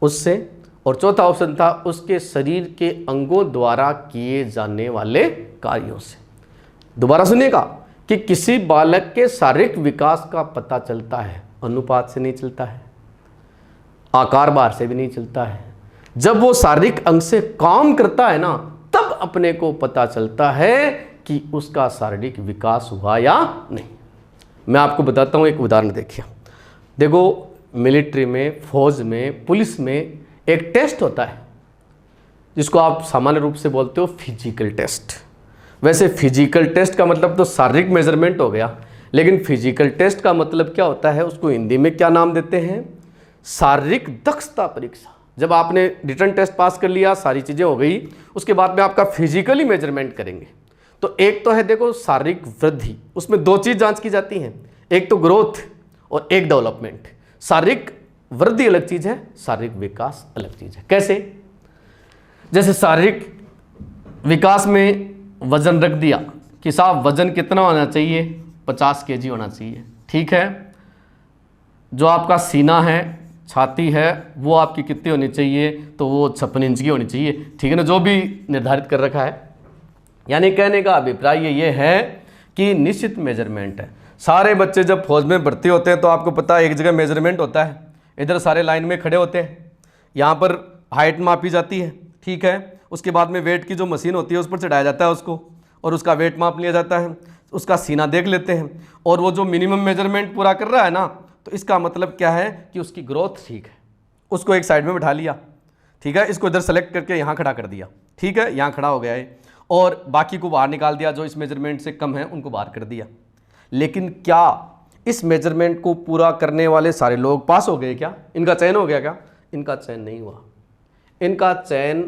उससे, और चौथा ऑप्शन था उसके शरीर के अंगों द्वारा किए जाने वाले कार्यों से। दोबारा सुनिएगा कि किसी बालक के शारीरिक विकास का पता चलता है, अनुपात से नहीं चलता है, आकार भार से भी नहीं चलता है, जब वो शारीरिक अंग से काम करता है ना, तब अपने को पता चलता है कि उसका शारीरिक विकास हुआ या नहीं। मैं आपको बताता हूं, एक उदाहरण देखिए। देखो मिलिट्री में, फौज में, पुलिस में एक टेस्ट होता है जिसको आप सामान्य रूप से बोलते हो फिजिकल टेस्ट। वैसे फिजिकल टेस्ट का मतलब तो शारीरिक मेजरमेंट हो गया, लेकिन फिजिकल टेस्ट का मतलब क्या होता है, उसको हिंदी में क्या नाम देते हैं, शारीरिक दक्षता परीक्षा। जब आपने रिटन टेस्ट पास कर लिया, सारी चीज़ें हो गई, उसके बाद में आपका फिजिकली मेजरमेंट करेंगे। तो एक तो है देखो शारीरिक वृद्धि, उसमें 2 चीज़ जांच की जाती हैं, एक तो ग्रोथ और एक डेवलपमेंट। शारीरिक वृद्धि अलग चीज है, शारीरिक विकास अलग चीज है। कैसे, जैसे शारीरिक विकास में वजन रख दिया कि साहब वजन कितना होना चाहिए, 50 केजी होना चाहिए, ठीक है। जो आपका सीना है, छाती है, वो आपकी कितनी होनी चाहिए, तो वो 56 इंच की होनी चाहिए, ठीक है ना, जो भी निर्धारित कर रखा है। यानी कहने का अभिप्राय ये है कि निश्चित मेजरमेंट है। सारे बच्चे जब फौज में भर्ती होते हैं तो आपको पता है एक जगह मेजरमेंट होता है, इधर सारे लाइन में खड़े होते हैं, यहाँ पर हाइट मापी जाती है, ठीक है। उसके बाद में वेट की जो मशीन होती है उस पर चढ़ाया जाता है उसको, और उसका वेट माप लिया जाता है, उसका सीना देख लेते हैं, और वो जो मिनिमम मेजरमेंट पूरा कर रहा है ना, तो इसका मतलब क्या है कि उसकी ग्रोथ ठीक है। उसको एक साइड में बिठा लिया, ठीक है, इसको इधर सेलेक्ट करके यहाँ खड़ा कर दिया, ठीक है, यहाँ खड़ा हो गया है, और बाकी को बाहर निकाल दिया, जो इस मेजरमेंट से कम है उनको बाहर कर दिया। लेकिन क्या इस मेजरमेंट को पूरा करने वाले सारे लोग पास हो गए क्या, इनका चयन हो गया क्या? इनका चयन नहीं हुआ। इनका चयन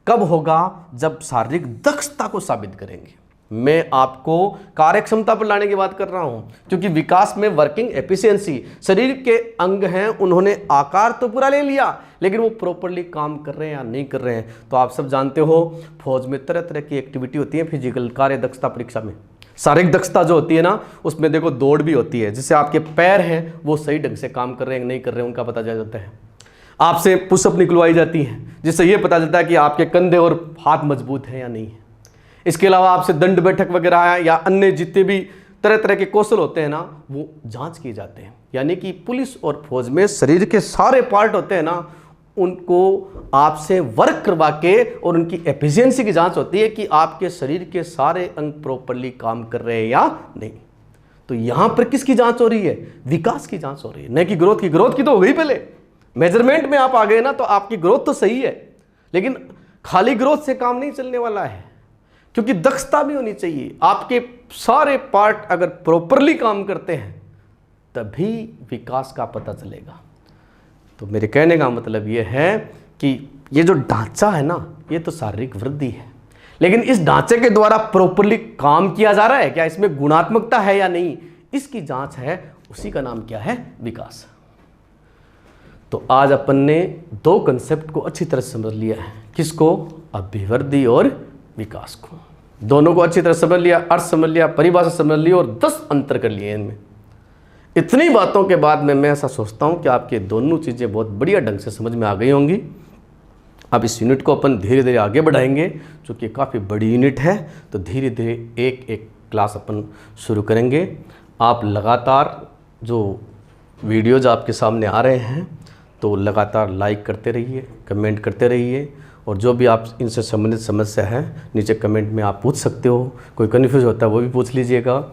कब होगा? जब शारीरिक दक्षता को साबित करेंगे। मैं आपको कार्यक्षमता पर लाने की बात कर रहा हूं, क्योंकि विकास में वर्किंग एफिशिएंसी, शरीर के अंग हैं, उन्होंने आकार तो पूरा ले लिया, लेकिन वो प्रॉपरली काम कर रहे हैं या नहीं कर रहे हैं। तो आप सब जानते हो फौज में तरह तरह की एक्टिविटी होती है फिजिकल कार्य दक्षता परीक्षा में। शारीरिक दक्षता जो होती है ना, उसमें देखो दौड़ भी होती है, जिससे आपके पैर हैं वो सही ढंग से काम कर रहे हैं नहीं कर रहे हैं उनका पता चल जाता है। आपसे पुशअप निकलवाई जाती है, जिससे ये पता चलता है कि आपके कंधे और हाथ मजबूत हैं या नहीं है। इसके अलावा आपसे दंड बैठक वगैरह है या अन्य जितने भी तरह तरह के कौशल होते हैं ना, वो जांच किए जाते हैं। यानी कि पुलिस और फौज में शरीर के सारे पार्ट होते हैं ना, उनको आपसे वर्क करवा के और उनकी एफिशिएंसी की जांच होती है कि आपके शरीर के सारे अंग प्रॉपरली काम कर रहे हैं या नहीं। तो यहाँ पर किसकी जांच हो रही है? विकास की जांच हो रही है, न कि ग्रोथ की। ग्रोथ की तो हो गई पहले, मेजरमेंट में आप आ गए ना, तो आपकी ग्रोथ तो सही है, लेकिन खाली ग्रोथ से काम नहीं चलने वाला है, क्योंकि दक्षता भी होनी चाहिए। आपके सारे पार्ट अगर प्रॉपरली काम करते हैं तभी विकास का पता चलेगा। तो मेरे कहने का मतलब ये है कि ये जो ढांचा है ना, ये तो शारीरिक वृद्धि है, लेकिन इस ढांचे के द्वारा प्रॉपरली काम किया जा रहा है क्या, इसमें गुणात्मकता है या नहीं, इसकी जांच है, उसी का नाम क्या है? विकास। तो आज अपन ने दो कंसेप्ट को अच्छी तरह समझ लिया है। किसको? अभिवृद्धि और विकास को। दोनों को अच्छी तरह समझ लिया, अर्थ समझ लिया, परिभाषा समझ ली और 10 अंतर कर लिए इनमें। इतनी बातों के बाद में मैं ऐसा सोचता हूं कि आपके दोनों चीज़ें बहुत बढ़िया ढंग से समझ में आ गई होंगी। अब इस यूनिट को अपन धीरे धीरे आगे बढ़ाएंगे, क्योंकि काफ़ी बड़ी यूनिट है, तो धीरे धीरे एक एक क्लास अपन शुरू करेंगे। आप लगातार जो वीडियोज आपके सामने आ रहे हैं, तो लगातार लाइक करते रहिए, कमेंट करते रहिए, और जो भी आप इनसे संबंधित समस्या है नीचे कमेंट में आप पूछ सकते हो। कोई कन्फ्यूज होता है वो भी पूछ लीजिएगा।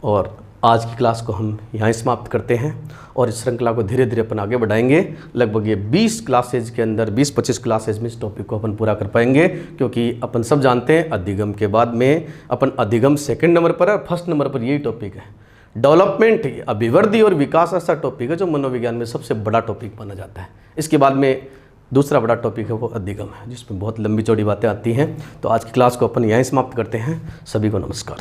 और आज की क्लास को हम यहाँ समाप्त करते हैं, और इस श्रृंखला को धीरे धीरे अपन आगे बढ़ाएंगे। लगभग ये 20 क्लासेज के अंदर, 20-25 क्लासेज में इस टॉपिक को अपन पूरा कर पाएंगे, क्योंकि अपन सब जानते हैं अधिगम के बाद में अपन अधिगम सेकंड नंबर पर है, और फर्स्ट नंबर पर यही टॉपिक है। डेवलपमेंट, अभिवृद्धि और विकास ऐसा टॉपिक है जो मनोविज्ञान में सबसे बड़ा टॉपिक माना जाता है। इसके बाद में दूसरा बड़ा टॉपिक है वो अधिगम है, जिसमें बहुत लंबी चौड़ी बातें आती हैं। तो आज की क्लास को अपन यहीं समाप्त करते हैं। सभी को नमस्कार।